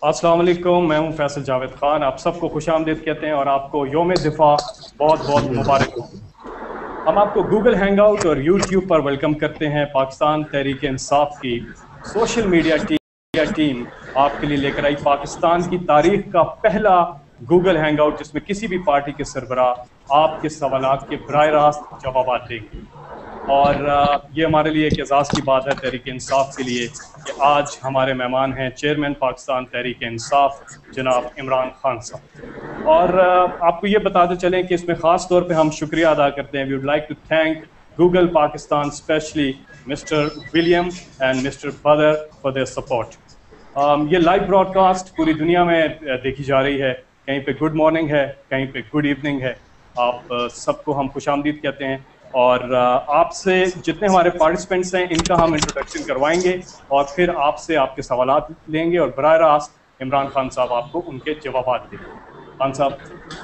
अस्सलाम वालेकुम, मैं हूं फैसल जावेद खान। आप सबको खुशामदीद कहते हैं और आपको यौम दिफा बहुत बहुत मुबारक हो। हम आपको गूगल हैंगआउट और यूट्यूब पर वेलकम करते हैं। पाकिस्तान तहरीक इंसाफ की सोशल मीडिया टीम आपके लिए लेकर आई पाकिस्तान की तारीख का पहला गूगल हैंगआउट, जिसमें किसी भी पार्टी के सरबराह आपके सवालात के बराह रास्त जवाब देंगे। और ये हमारे लिए एक एजाज़ की बात है तहरीक इंसाफ के लिए कि आज हमारे मेहमान हैं चेयरमैन पाकिस्तान तहरीक इंसाफ जनाब इमरान खान साहब। और आपको ये बताते चलें कि इसमें ख़ास तौर पे हम शुक्रिया अदा करते हैं। We would like to thank Google Pakistan specially mister William and mister Badar for their support. ये लाइव ब्रॉडकास्ट पूरी दुनिया में देखी जा रही है। कहीं पे गुड मॉर्निंग है, कहीं पे गुड इवनिंग है। आप सबको हम खुशामदीद कहते हैं और आपसे जितने हमारे पार्टिसिपेंट्स हैं इनका हम इंट्रोडक्शन करवाएंगे और फिर आपसे आपके सवालात लेंगे और बराह रास्त इमरान खान साहब आपको उनके जवाब देंगे। खान साहब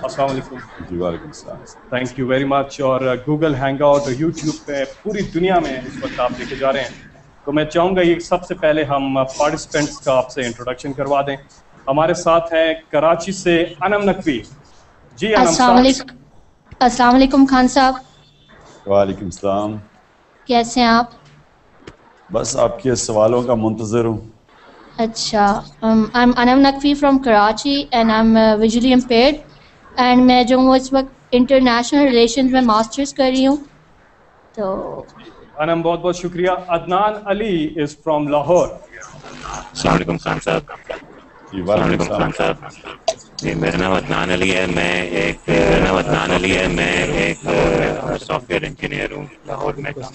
अस्सलाम वालेकुम। जी वालेकुम सलाम। Thank you very much. और गूगल हैंगआउट और यूट्यूब पे पूरी दुनिया में इस वक्त आप लेके जा रहे हैं, तो मैं चाहूँगा ये सबसे पहले हम पार्टिसिपेंट्स का आपसे इंट्रोडक्शन करवा दें। हमारे साथ हैं कराची से अनम नकवी। जी अस्सलाम वालेकुम खान साहब। वालेकुम सलाम। कैसे हैं आप? बस आपके सवालों का मुंतज़िर हूँ। अच्छा, I am Anam Naqvi from Karachi and I am visually impaired and मैं जो हूँ इस वक्त इंटरनेशनल रिलेशंस में मास्टर्स कर रही हूँ। तो अनम बहुत बहुत शुक्रिया। Adnan Ali is from Lahore. अस्सलाम वालेकुम खान साहब। जी वालेकुम खान साहब। जी मेरा नाम अदनान अली है। मैं एक सॉफ्टवेयर इंजीनियर हूँ, लाहौर में काम।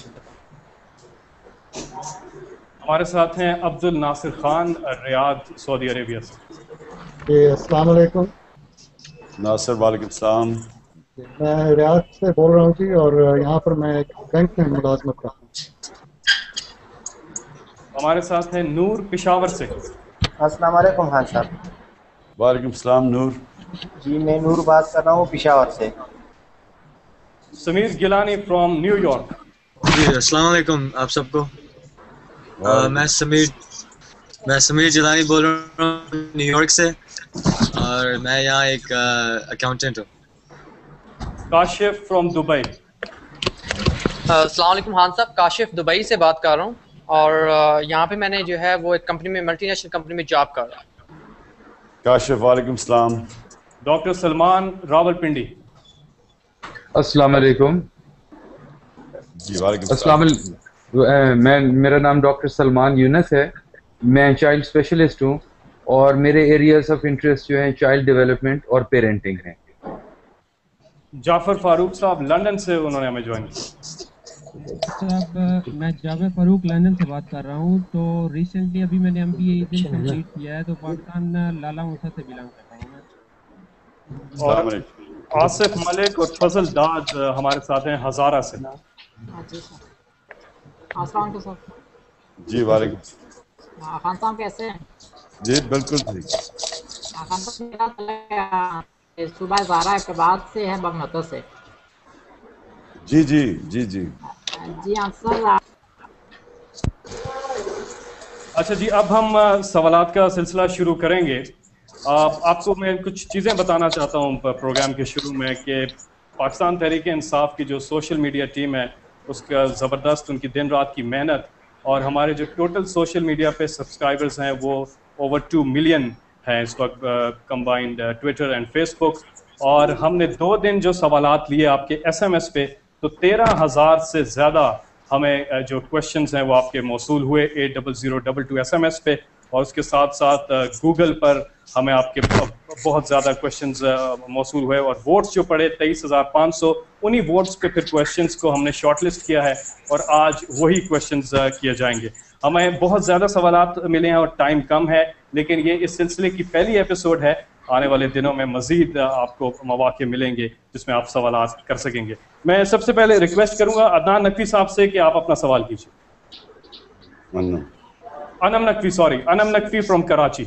हमारे साथ हैं Abdul Nasir Khan Riyadh Saudi Arabia से। अस्सलाम वालेकुम। नासिर वालेकुम सलाम। मैं रियाद से बोल रहा हूँ जी, और यहाँ पर मैं एक बैंक में मुलाजमत करता हूँ। हमारे साथ हैं नूर पेशावर से। अस्सलाम वालेकुम खान साहब। वालेकुम सलाम नूर। जी मैं नूर बात कर रहा हूँ पेशावर से। Sameer Gilani from New York. जी अस्सलाम वालेकुम आप सबको। मैं समीर जिलानी बोल रहा हूँ न्यूयॉर्क से और मैं यहाँ एक अकाउंटेंट हूँ। Kashif from Dubai. अस्सलाम वालेकुम खान साहब, काशिफ दुबई से बात कर रहा हूँ और यहाँ पे मैंने जो है वो एक कंपनी में, मल्टीनेशनल कंपनी में जॉब कर रहा हूँ। काशिफ वालेकुम सलाम। डॉक्टर सलमान रावलपिंडी। अस्सलाम वालेकुम। जी वालेकुम सलाम। मेरा नाम डॉक्टर सलमान यूनस है। मैं चाइल्ड स्पेशलिस्ट हूँ और मेरे एरियाज ऑफ इंटरेस्ट जो हैं चाइल्ड डेवलपमेंट और पेरेंटिंग हैं। जाफर फारूक साहब लंदन से उन्होंने हमें ज्वाइन किया। मैं जावेद फारूक लंदन से बात कर रहा हूँ। तो रिसेंटली अभी मैंने MBA कंप्लीट किया है, तो पाकिस्तान लाला मूसा से बिलोंग करता हूँ मैं। और आसिफ मलिक और फजल दाद हमारे साथ हैं हजारा से। जी वालेकुम। खान साहब कैसे हैं? जी बिल्कुल ठीक। खान साहब सुबह ज़ारा के बाद से है बगमतो से। जी जी जी जी जी सर। अच्छा जी, अब हम सवालात का सिलसिला शुरू करेंगे। आपको मैं कुछ चीज़ें बताना चाहता हूँ प्रोग्राम के शुरू में कि पाकिस्तान तहरीक इंसाफ की जो सोशल मीडिया टीम है उसका ज़बरदस्त उनकी दिन रात की मेहनत, और हमारे जो टोटल सोशल मीडिया पे सब्सक्राइबर्स हैं वो ओवर 2 मिलियन हैं इस वक्त, कंबाइंड ट्विटर एंड फेसबुक। और हमने 2 दिन जो सवालात लिए आपके SMS पे, तो 13,000 से ज़्यादा हमें जो क्वेश्चंस हैं वो आपके मौसूल हुए 80022 SMS पे। और उसके साथ साथ गूगल पर हमें आपके बहुत ज़्यादा क्वेश्चंस मौसूल हुए और वोट्स जो पड़े 23,500। उन्हीं वोट्स पे फिर क्वेश्चंस को हमने शॉर्टलिस्ट किया है और आज वही क्वेश्चंस किए जाएंगे। हमें बहुत ज़्यादा सवालात मिले हैं और टाइम कम है, लेकिन ये इस सिलसिले की पहली एपिसोड है। आने वाले दिनों में मज़ीद आपको मौके मिलेंगे जिसमें आप सवालात कर सकेंगे। मैं सबसे पहले रिक्वेस्ट करूँगा अदनान नकवी साहब से कि आप अपना सवाल कीजिए। अनम नकवी फ्रॉम कराची।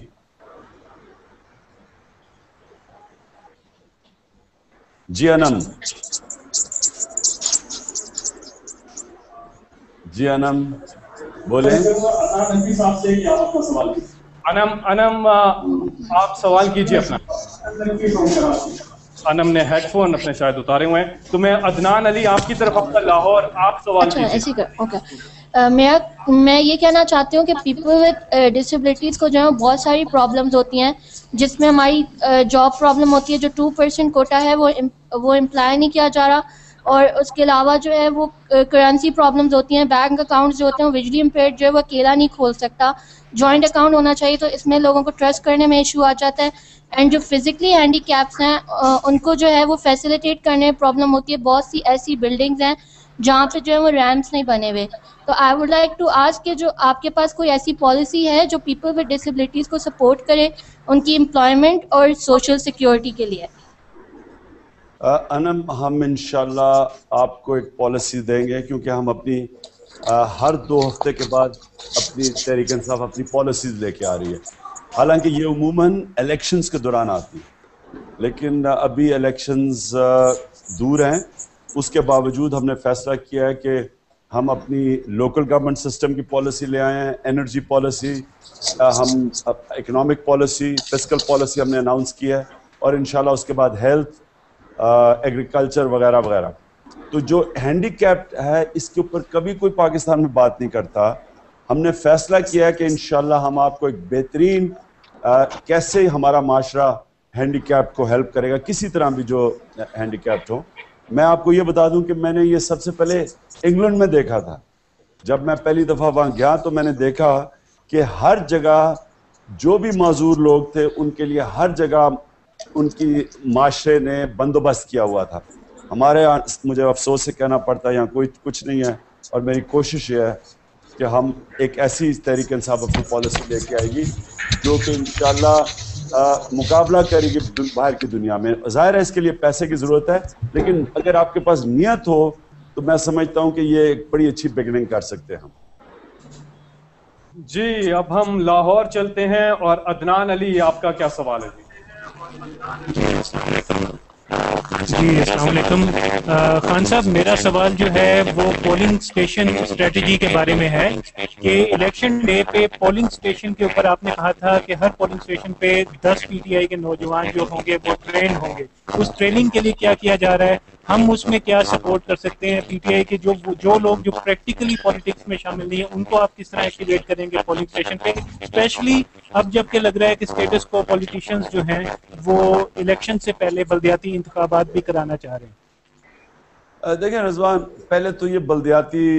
जी अनम। जी अनम। बोले अनम आप सवाल कीजिए अपना। अनम ने हेडफोन अपने शायद उतारे हुए हैं, तो मैं अदनान अली आपकी तरफ आपका लाहौर आप सवाल अच्छा कीजिए। ऐसे कर ओके। मैं ये कहना चाहती हूँ कि पीपल विद डिसेबिलिटीज़ को जो है बहुत सारी प्रॉब्लम्स होती हैं, जिसमें हमारी जॉब प्रॉब्लम होती है। जो 2% कोटा है वो इम्प्लाई नहीं किया जा रहा, और उसके अलावा जो है वो करेंसी प्रॉब्लम्स होती हैं। बैंक अकाउंट्स जो होते हैं, विजुअली इम्पेयर्ड जो है वो अकेला नहीं खोल सकता, जॉइंट अकाउंट होना चाहिए, तो इसमें लोगों को ट्रस्ट करने में इशू आ जाता है। एंड जो फिजिकली हैंडीकैप्स हैं उनको जो है वो फैसिलिटेट करने में प्रॉब्लम होती है। बहुत सी ऐसी बिल्डिंग्स हैं जहाँ पे जो है वो रैम्प्स नहीं बने हुए। तो I would like to ask कि जो आपके पास कोई ऐसी पॉलिसी है जो पीपल विद डिसेबिलिटीज़ को सपोर्ट करे उनकी एम्प्लॉयमेंट और सोशल सिक्योरिटी के लिए। अनम, हम इंशाल्लाह आपको एक पॉलिसी देंगे, क्योंकि हम अपनी हर 2 हफ्ते के बाद अपनी तहरीक इंसाफ अपनी पॉलिसीज लेके आ रही है। हालांकि ये उमूमन इलेक्शंस के दौरान आती है, लेकिन अभी इलेक्शंस दूर हैं। उसके बावजूद हमने फैसला किया है कि हम अपनी लोकल गवर्नमेंट सिस्टम की पॉलिसी ले आए हैं, एनर्जी पॉलिसी, हम इकोनॉमिक पॉलिसी, फिस्कल पॉलिसी हमने अनाउंस किया है, और इंशाल्लाह उसके बाद हेल्थ, एग्रीकल्चर वगैरह वगैरह। तो जो हैंडीकैप्ड है इसके ऊपर कभी कोई पाकिस्तान में बात नहीं करता। हमने फैसला किया है कि इंशाल्लाह हम आपको एक बेहतरीन कैसे हमारा माशरा हैंडीकैप्ड को हेल्प करेगा, किसी तरह भी जो हैंडीकैप्ड हो। मैं आपको ये बता दूं कि मैंने ये सबसे पहले इंग्लैंड में देखा था। जब मैं पहली दफ़ा वहाँ गया तो मैंने देखा कि हर जगह जो भी माजूर लोग थे उनके लिए हर जगह उनकी माशरे ने बंदोबस्त किया हुआ था। हमारे यहाँ मुझे अफसोस से कहना पड़ता है यहाँ कोई कुछ नहीं है, और मेरी कोशिश ये है कि हम एक ऐसी तहरीक इंसाफ अपनी पॉलिसी लेके आएगी जो कि इंशाल्लाह मुकाबला करेगी बाहर की दुनिया में। ज़ाहिर है इसके लिए पैसे की ज़रूरत है, लेकिन अगर आपके पास नियत हो तो मैं समझता हूँ कि ये एक बड़ी अच्छी बिगनिंग कर सकते हैं हम। जी, अब हम लाहौर चलते हैं, और अदनान अली आपका क्या सवाल है? जी अस्सलाम वालेकुम खान साहब, मेरा सवाल जो है वो पोलिंग स्टेशन स्ट्रेटजी के बारे में है कि इलेक्शन डे पे पोलिंग स्टेशन के ऊपर आपने कहा था कि हर पोलिंग स्टेशन पे 10 पीटीआई के नौजवान जो होंगे वो ट्रेन होंगे। उस ट्रेनिंग के लिए क्या किया जा रहा है? हम उसमें क्या सपोर्ट कर सकते हैं? पीटीआई के जो लोग जो प्रैक्टिकली पॉलिटिक्स में शामिल नहीं है उनको आप किस तरह एक्टिवेट करेंगे पोलिंग स्टेशन पे, स्पेशली अब जबकि लग रहा है कि स्टेटस को पॉलिटिशियंस जो हैं वो इलेक्शन से पहले बल्दियाती इंतखाबात भी कराना चाह रहे हैं। देखिए रज़वान, पहले तो ये बल्दियाती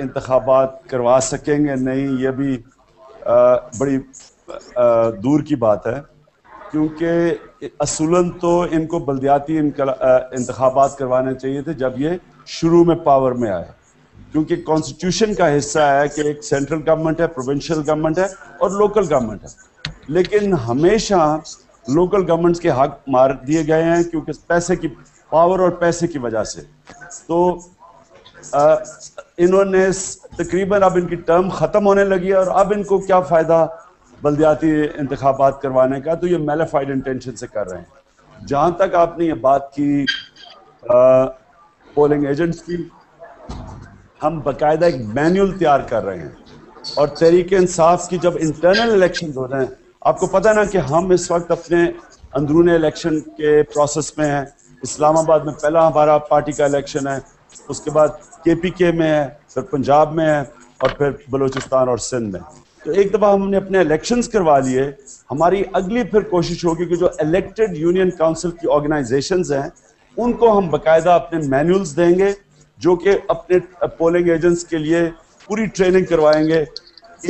इंतखाबात करवा सकेंगे नहीं, ये भी बड़ी दूर की बात है, क्योंकि असूलन तो इनको बल्दियाती इंतखाबात करवाने चाहिए थे जब ये शुरू में पावर में आए, क्योंकि कॉन्स्टिट्यूशन का हिस्सा है कि एक सेंट्रल गवर्नमेंट है, प्रोविंशियल गवर्नमेंट है और लोकल गवर्नमेंट है। लेकिन हमेशा लोकल गवर्नमेंट्स के हक मार दिए गए हैं, क्योंकि पैसे की पावर और पैसे की वजह से। तो इन्होंने तकरीबन अब इनकी टर्म ख़त्म होने लगी है, और अब इनको क्या फ़ायदा बल्दियाती इंतखाबात करवाने का? तो ये मैलिफाइड इंटेंशन से कर रहे हैं। जहाँ तक आपने ये बात की पोलिंग एजेंट्स की, हम बाकायदा एक मैनुअल तैयार कर रहे हैं, और तहरीक इंसाफ की जब इंटरनल इलेक्शन हो रहे हैं, आपको पता ना कि हम इस वक्त अपने अंदरून इलेक्शन के प्रोसेस में हैं। इस्लामाबाद में पहला हमारा पार्टी का इलेक्शन है, उसके बाद केपीके में है, फिर पंजाब में है, और फिर बलूचिस्तान और सिंध में। तो एक दफ़ा हमने अपने इलेक्शंस करवा लिए, हमारी अगली फिर कोशिश होगी कि जो इलेक्टेड यूनियन काउंसिल की ऑर्गेनाइजेशंस हैं उनको हम बाकायदा अपने मैनुअल्स देंगे, जो कि अपने पोलिंग एजेंट्स के लिए पूरी ट्रेनिंग करवाएंगे।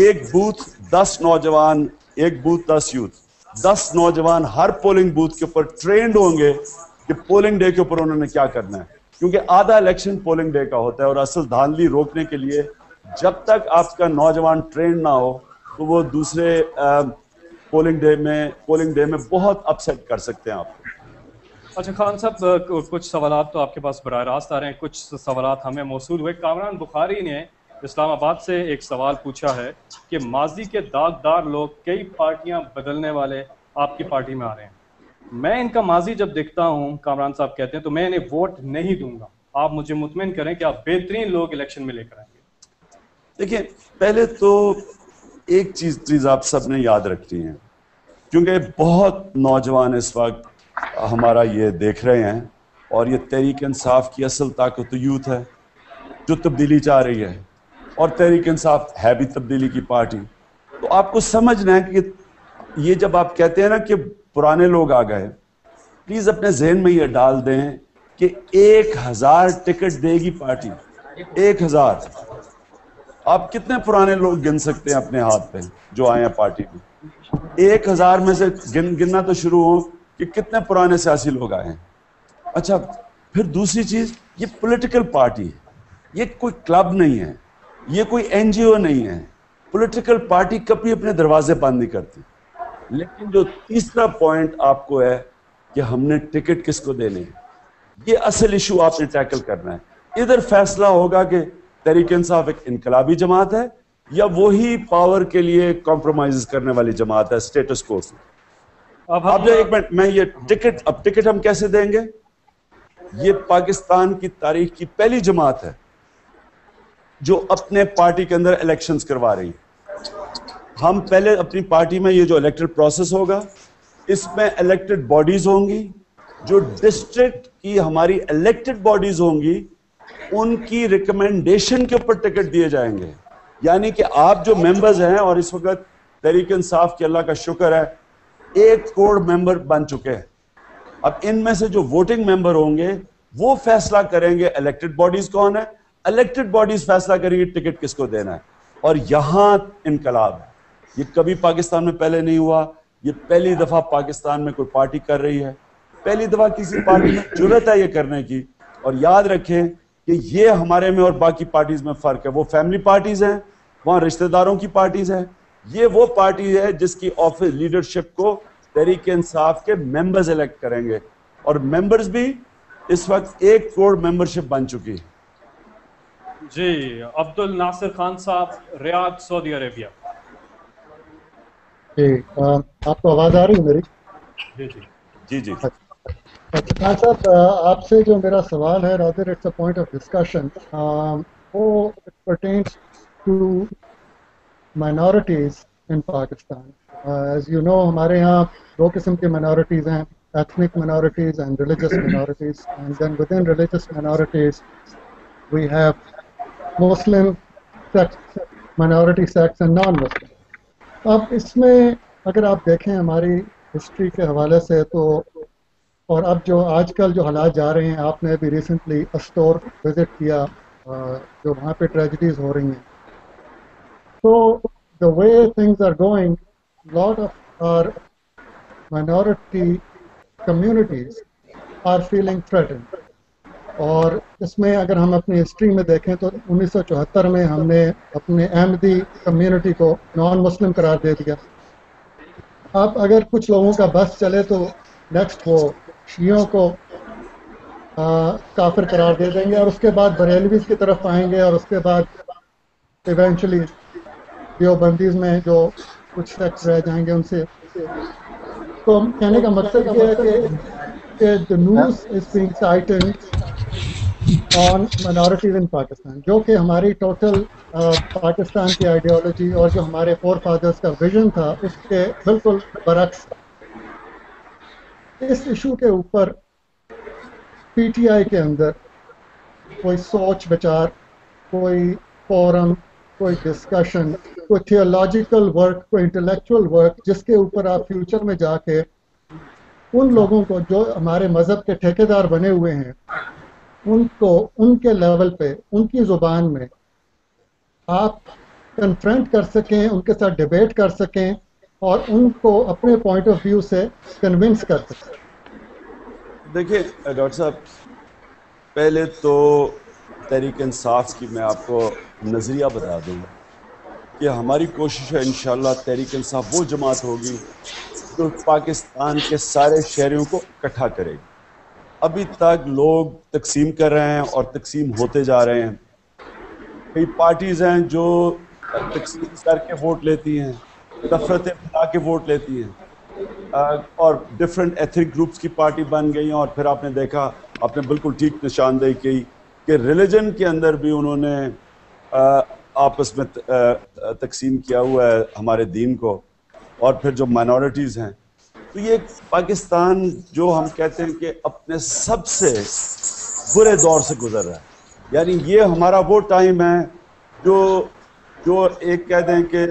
एक बूथ 10 नौजवान, एक बूथ 10 यूथ, 10 नौजवान हर पोलिंग बूथ के ऊपर ट्रेंड होंगे कि पोलिंग डे के ऊपर उन्होंने क्या करना है, क्योंकि आधा इलेक्शन पोलिंग डे का होता है। और असल धांधली रोकने के लिए जब तक आपका नौजवान ट्रेंड ना हो तो वो दूसरे पोलिंग डे में बहुत अपसेट कर सकते हैं आपको। अच्छा खान साहब, कुछ सवालात तो आपके पास बराह रास्त आ रहे हैं, कुछ सवालात हमें मौसूल हुए। कामरान बुखारी ने इस्लामाबाद से एक सवाल पूछा है कि माजी के दागदार लोग, कई पार्टियां बदलने वाले आपकी पार्टी में आ रहे हैं, मैं इनका माजी जब देखता हूं, कामरान साहब कहते हैं, तो मैं इन्हें वोट नहीं दूंगा। आप मुझे मुतमिन करें कि आप बेहतरीन लोग इलेक्शन में लेकर आएंगे। دیکھیں پہلے تو ایک چیز آپ سب نے یاد رکھنی ہے، کیونکہ بہت نوجوان اس وقت ہمارا یہ دیکھ رہے ہیں، اور یہ تحریک انصاف کی اصل طاقت یوتھ ہے جو تبدیلی چاہ رہی ہے، اور تحریک انصاف ہے بھی تبدیلی کی پارٹی. تو آپ کو سمجھنا ہے کہ یہ جب آپ کہتے ہیں نا کہ پرانے لوگ آ گئے، پلیز اپنے ذہن میں یہ ڈال دیں کہ 1000 ٹکٹ دے گی پارٹی. 1000. آپ کتنے پرانے لوگ گن سکتے ہیں اپنے ہاتھ پہ جو آئے ہیں پارٹی میں؟ 1000 میں سے گننا تو شروع ہو کہ کتنے پرانے سیاسی لوگ آئے ہیں. اچھا پھر دوسری چیز، یہ پولیٹیکل پارٹی ہے، یہ کوئی کلب نہیں ہے، یہ کوئی این جی او نہیں ہے. پولیٹیکل پارٹی کبھی اپنے دروازے بند نہیں کرتی. لیکن جو تیسرا پوائنٹ آپ کو ہے کہ ہم نے ٹکٹ کس کو دینے ہیں، یہ اصل ایشو آپ نے ٹیکل کرنا ہے. ادھر فیصلہ ہوگا کہ تحریک انصاف ایک انقلابی جماعت ہے یا وہی پاور کے لیے کمپرومائز کرنے والی جماعت ہے اسٹیٹس کو. اب ایک منٹ، میں یہ ٹکٹ ہم کیسے دیں گے؟ یہ پاکستان کی تاریخ کی پہلی جماعت ہے جو اپنے پارٹی کے اندر الیکشنز کروا رہی ہے. ہم پہلے اپنی پارٹی میں یہ جو الیکٹڈ پروسیس ہوگا، اس میں الیکٹڈ باڈیز ہوں گی، جو ڈسٹرکٹ کی ہماری الیکٹڈ باڈیز ہوں گی ان کی ریکمنڈیشن کے اوپر ٹکٹ دیے جائیں گے. یعنی کہ آپ جو ممبرز ہیں، اور اس وقت تحریک انصاف کی اللہ کا شکر ہے 1 کروڑ ممبر بن چکے ہیں. اب ان میں سے جو ووٹنگ ممبر ہوں گے وہ فیصلہ کریں گے الیکٹڈ باڈیز کون ہے، الیکٹڈ باڈیز فیصلہ کریں گے ٹکٹ کس کو دینا ہے. اور یہاں انقلاب ہے. یہ کبھی پاکستان میں پہلے نہیں ہوا. یہ پہلی دفعہ پاکستان میں کوئی پارٹی کر رہی ہے، پہلی دفعہ کسی پارٹی میں جرأت ہے یہ کرنے کی. اور یاد رکھیں کہ یہ ہمارے میں اور باقی پارٹیز میں فرق ہے. وہ فیملی پارٹیز ہیں، وہاں رشتہ داروں کی پارٹیز ہیں. یہ وہ پارٹی ہے جس کی آفس لیڈرشپ کو تحریک انصاف کے ممبرز الیکٹ کریں گے، اور ممبرز بھی اس وقت 1 کروڑ ممبرشپ بن چکی. جی عبد الناصر خان صاحب، ریاض، سعودی عربیہ. جی آپ کو آواز آ رہی ہے میری؟ جی جی جی جی. خان صاحب، آپ سے جو میرا سوال ہے rather it's a point of discussion. وہ pertains to minorities in Pakistan. As you know, ہمارے یہاں 2 قسم کے minorities ہیں، ethnic minorities and religious minorities. And then within religious minorities, we have Muslim sects, minority sects and non-Muslim. اب اس میں اگر آپ دیکھیں ہماری ہسٹری کے حوالے سے تو، اور اب جو آج کل جو حالات جا رہے ہیں، آپ نے بھی ریسنٹلی اسٹور وزٹ کیا جو وہاں پہ ٹریجڈیز ہو رہی ہیں. تو the way things are going, lot of our minority communities are feeling threatened. اور اس میں اگر ہم اپنی ہسٹری میں دیکھیں تو 1974 میں ہم نے اپنے احمدی کمیونٹی کو نان مسلم قرار دے دیا. اب اگر کچھ لوگوں کا بس چلے تو نیکسٹ وہ شیعوں کو کافر قرار دے دیں گے، اور اس کے بعد بریلویز کی طرف آئیں گے، اور اس کے بعد ایونچولی دیوبندیز میں جو کچھ سیکٹس رہ جائیں گے ان سے. تو کہنے کا مقصد یہ ہے کہ the news is being cited on minorities in Pakistan، جو کہ ہماری ٹوٹل پاکستان کی آئیڈیالوجی اور جو ہمارے فور فادرز کا ویژن تھا اس کے بالکل برعکس. اس ایشو کے اوپر پی ٹی آئی کے اندر کوئی سوچ بچار، کوئی فورم، کوئی ڈسکشن، کوئی تھیولوجیکل ورک، کوئی انٹلیکچوئل ورک جس کے اوپر آپ فیوچر میں جا کے ان لوگوں کو جو ہمارے مذہب کے ٹھیکیدار بنے ہوئے ہیں ان کو ان کے لیول پہ ان کی زبان میں آپ کنفرنٹ کر سکیں، ان کے ساتھ ڈیبیٹ کر سکیں اور ان کو اپنے پوائنٹ آف ویو سے کنونس کر سکیں. دیکھیں ڈاکٹر صاحب، پہلے تو تحریک انصاف کی میں آپ کو نظریہ بتا دوں کہ ہماری کوشش ہے انشاءاللہ تحریک انصاف وہ جماعت ہوگی جو پاکستان کے سارے شہریوں کو اکٹھا کرے گی. ابھی تک لوگ تقسیم کر رہے ہیں اور تقسیم ہوتے جا رہے ہیں. کئی پارٹیز ہیں جو تقسیم کر کے ووٹ لیتی ہیں، نفرتیں بنا کے ووٹ لیتی ہیں، اور ڈفرینٹ ایتھنک گروپس کی پارٹی بن گئی ہیں. اور پھر آپ نے دیکھا، آپ نے بالکل ٹھیک نشاندہی کی کہ ریلیجن کے اندر بھی انہوں نے आपस में तकसीम किया हुआ है हमारे दीन को, और फिर जो माइनॉरिटीज़ हैं, तो ये पाकिस्तान जो हम कहते हैं कि अपने सबसे बुरे दौर से गुजर रहा है। यानी ये हमारा वो टाइम है जो एक कह दें कि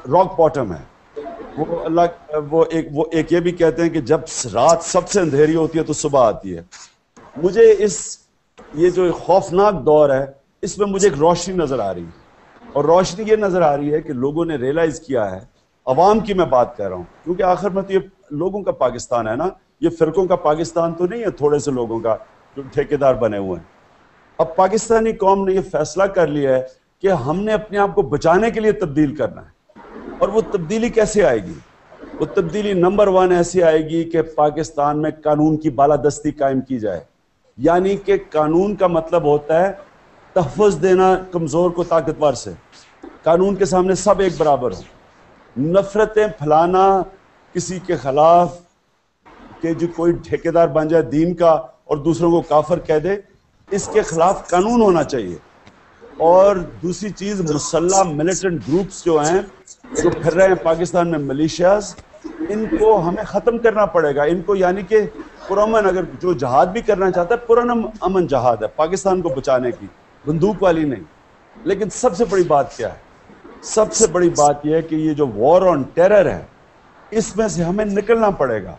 रॉक बॉटम है। वो एक ये भी कहते हैं कि जब रात सबसे अंधेरी होती है तो सुबह आती है। मुझे ये जो खौफनाक दौर है, इसमें मुझे एक रोशनी नज़र आ रही है, और रोशनी ये नज़र आ रही है कि लोगों ने रियलाइज़ किया है, अवाम की मैं बात कर रहा हूँ, क्योंकि आखिर में तो ये लोगों का पाकिस्तान है ना, ये फ़िरकों का पाकिस्तान तो नहीं है, थोड़े से लोगों का जो ठेकेदार बने हुए हैं। अब पाकिस्तानी कौम ने ये फैसला कर लिया है कि हमने अपने आप को बचाने के लिए तब्दील करना है। और वो तब्दीली कैसे आएगी? वो तब्दीली नंबर 1 ऐसी आएगी कि पाकिस्तान में कानून की बालादस्ती कायम की जाए। यानी कि कानून का मतलब होता है तहफ़्फ़ुज़ देना कमज़ोर को ताकतवर से, कानून के सामने सब एक बराबर हो। नफ़रतें फैलाना किसी के खिलाफ कि जो कोई ठेकेदार बन जाए दीन का और दूसरों को काफिर कह दे, इसके खिलाफ कानून होना चाहिए। और दूसरी चीज़, मुसल्ला मिलिटेंट ग्रुप्स जो हैं, जो फिर रहे हैं पाकिस्तान में, मिलिशियाज, इनको हमें ख़त्म करना पड़ेगा। इनको यानी कि पुरअमन, अगर जो जहाद भी करना चाहता है, पुरअमन जहाद है पाकिस्तान को बचाने की, बंदूक वाली नहीं। लेकिन सबसे बड़ी बात क्या है? सबसे बड़ी बात यह है कि ये जो वॉर ऑन टेरर है, इसमें से हमें निकलना पड़ेगा।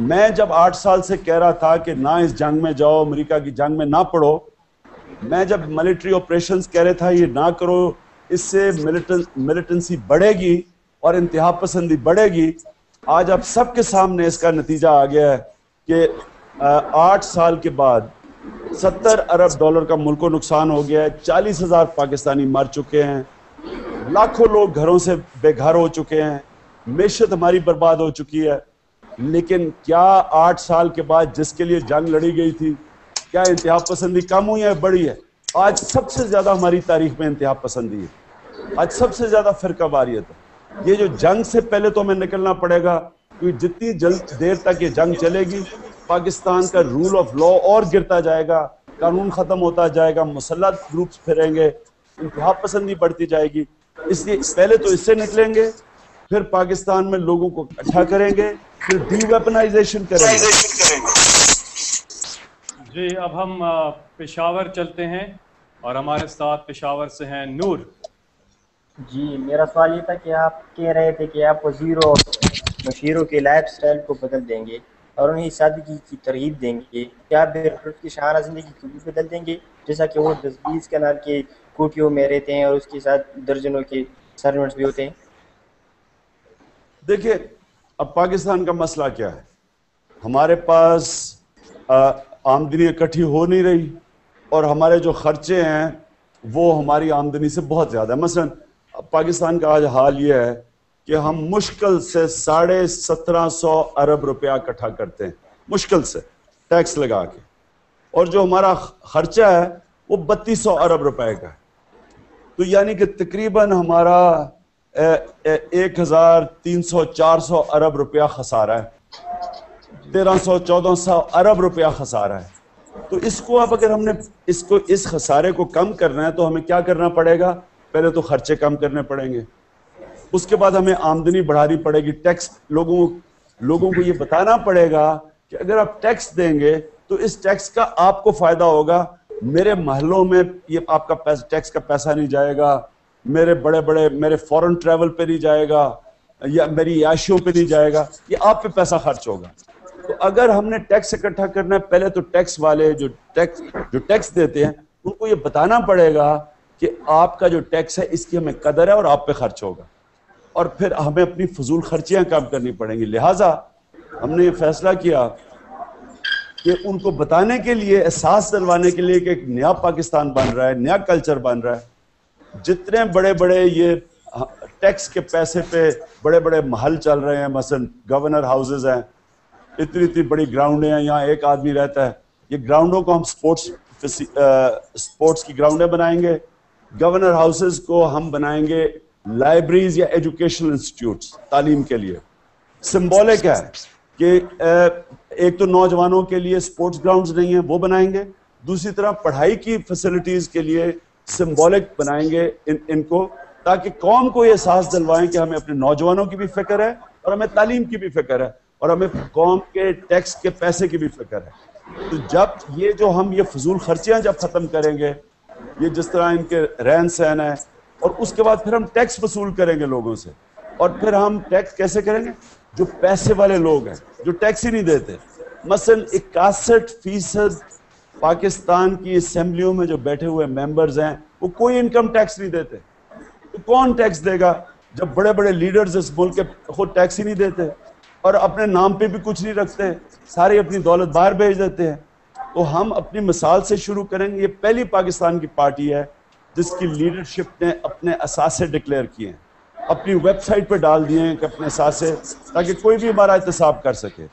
मैं जब 8 साल से कह रहा था कि ना इस जंग में जाओ, अमेरिका की जंग में ना पड़ो, मैं जब मिलिट्री ऑपरेशंस कह रहा था ये ना करो, इससे मिलिटेंसी बढ़ेगी और इंतहा पसंदी बढ़ेगी, आज आप सबके सामने इसका नतीजा आ गया है कि 8 साल के बाद $70 अरब का मुल्क को नुकसान हो गया है, 40,000 पाकिस्तानी मर चुके हैं, लाखों लोग घरों से बेघर हो चुके हैं, मेशत हमारी बर्बाद हो चुकी है। लेकिन क्या 8 साल के बाद जिसके लिए जंग लड़ी गई थी, क्या इंतहा पसंदी कम हुई है, बढ़ी है? आज सबसे ज्यादा हमारी तारीख में इंतहा पसंदी है, आज सबसे ज्यादा फिरका वारियत है। ये जो जंग से पहले तो हमें निकलना पड़ेगा, क्योंकि जितनी जल्द देर तक ये जंग चलेगी, पाकिस्तान का रूल ऑफ लॉ और गिरता जाएगा, कानून खत्म होता जाएगा, मुसल्लत ग्रुप्स फिरेंगे, इंतहा पसंदी बढ़ती जाएगी। इसलिए पहले तो इससे निकलेंगे, फिर पाकिस्तान में लोगों को इकट्ठा करेंगे, फिर डीवेपनाइजेशन करेंगे। जी, अब हम पेशावर चलते हैं और हमारे साथ पेशावर से हैं नूर। जी, मेरा सवाल ये था कि आप कह रहे थे कि आप वज़ीरों और मशीरों के लाइफ स्टाइल को बदल देंगे और उन्हें शादी की तरगीब देंगे। क्या आप की शाहाना ज़िंदगी को भी बदल देंगे, जैसा कि वो 10-20 कनाल के कोठियों में रहते हैं और उसके साथ दर्जनों के सर्वेंट्स भी होते हैं? देखिए, अब पाकिस्तान का मसला क्या है, हमारे पास आमदनी इकट्ठी हो नहीं रही और हमारे जो खर्चे हैं वो हमारी आमदनी से बहुत ज़्यादा है। मसलन पाकिस्तान का आज हाल ये है कि हम मुश्किल से 1750 अरब रुपया इकट्ठा करते हैं, मुश्किल से टैक्स लगा के, और जो हमारा खर्चा है वो 3200 अरब रुपए का है। तो यानी कि तकरीबन हमारा 1300-400 अरब रुपया खसारा है, 1300-1400 अरब रुपया खसारा है। तो इसको अब अगर हमने इस खसारे को कम करना है तो हमें क्या करना पड़ेगा? पहले तो खर्चे कम करने पड़ेंगे, उसके बाद हमें आमदनी बढ़ानी पड़ेगी। टैक्स लोगों को ये बताना पड़ेगा कि अगर आप टैक्स देंगे तो इस टैक्स का आपको फायदा होगा, मेरे महलों में ये आपका टैक्स का पैसा नहीं जाएगा, मेरे फॉरेन ट्रैवल पे नहीं जाएगा, या मेरी याशियों पे नहीं जाएगा, ये आप पे पैसा खर्च होगा। तो अगर हमने टैक्स इकट्ठा करना है, पहले तो टैक्स वाले जो टैक्स देते हैं उनको ये बताना पड़ेगा कि आपका जो टैक्स है इसकी हमें कदर है और आप पे खर्च होगा, और फिर हमें अपनी फजूल खर्चियां कम करनी पड़ेंगी। लिहाजा हमने ये फैसला किया कि उनको बताने के लिए, एहसास दिलवाने के लिए कि एक नया पाकिस्तान बन रहा है, नया कल्चर बन रहा है। जितने बड़े बड़े ये टैक्स के पैसे पे बड़े बड़े महल चल रहे हैं, मसलन गवर्नर हाउसेज हैं, इतनी बड़ी ग्राउंडें हैं, यहाँ एक आदमी रहता है, ये ग्राउंडों को हम स्पोर्ट्स की ग्राउंडें बनाएंगे, गवर्नर हाउसेज को हम बनाएंगे लाइब्रेरीज या एजुकेशनल इंस्टीट्यूट्स तालीम के लिए। सिंबॉलिक है कि एक तो नौजवानों के लिए स्पोर्ट्स ग्राउंड्स नहीं है, वो बनाएंगे, दूसरी तरफ पढ़ाई की फैसिलिटीज के लिए सिंबॉलिक बनाएंगे इनको, ताकि कौम को ये एहसास दिलवाएं कि हमें अपने नौजवानों की भी फिक्र है और हमें तालीम की भी फिक्र है और हमें कौम के टैक्स के पैसे की भी फिक्र है। तो जब ये जो हम ये फजूल खर्चियाँ जब ख़त्म करेंगे, ये जिस तरह इनके रहन सहन है, और उसके बाद फिर हम टैक्स वसूल करेंगे लोगों से, और फिर हम टैक्स कैसे करेंगे? जो पैसे वाले लोग हैं जो टैक्स ही नहीं देते, मसलन 61% पाकिस्तान की असेंबलियों में जो बैठे हुए मेंबर्स हैं वो कोई इनकम टैक्स नहीं देते, तो कौन टैक्स देगा जब बड़े बड़े लीडर्स इस मुल्क के खुद टैक्स ही नहीं देते और अपने नाम पे भी कुछ नहीं रखते, सारी अपनी दौलत बाहर भेज देते हैं। तो हम अपनी मिसाल से शुरू करेंगे। ये पहली पाकिस्तान की पार्टी है जिसकी लीडरशिप ने अपने असासे डिक्लेयर किए हैं, अपनी वेबसाइट पे डाल दिए हैं कि अपने असासे, ताकि कोई भी हमारा एहतसाब कर सके।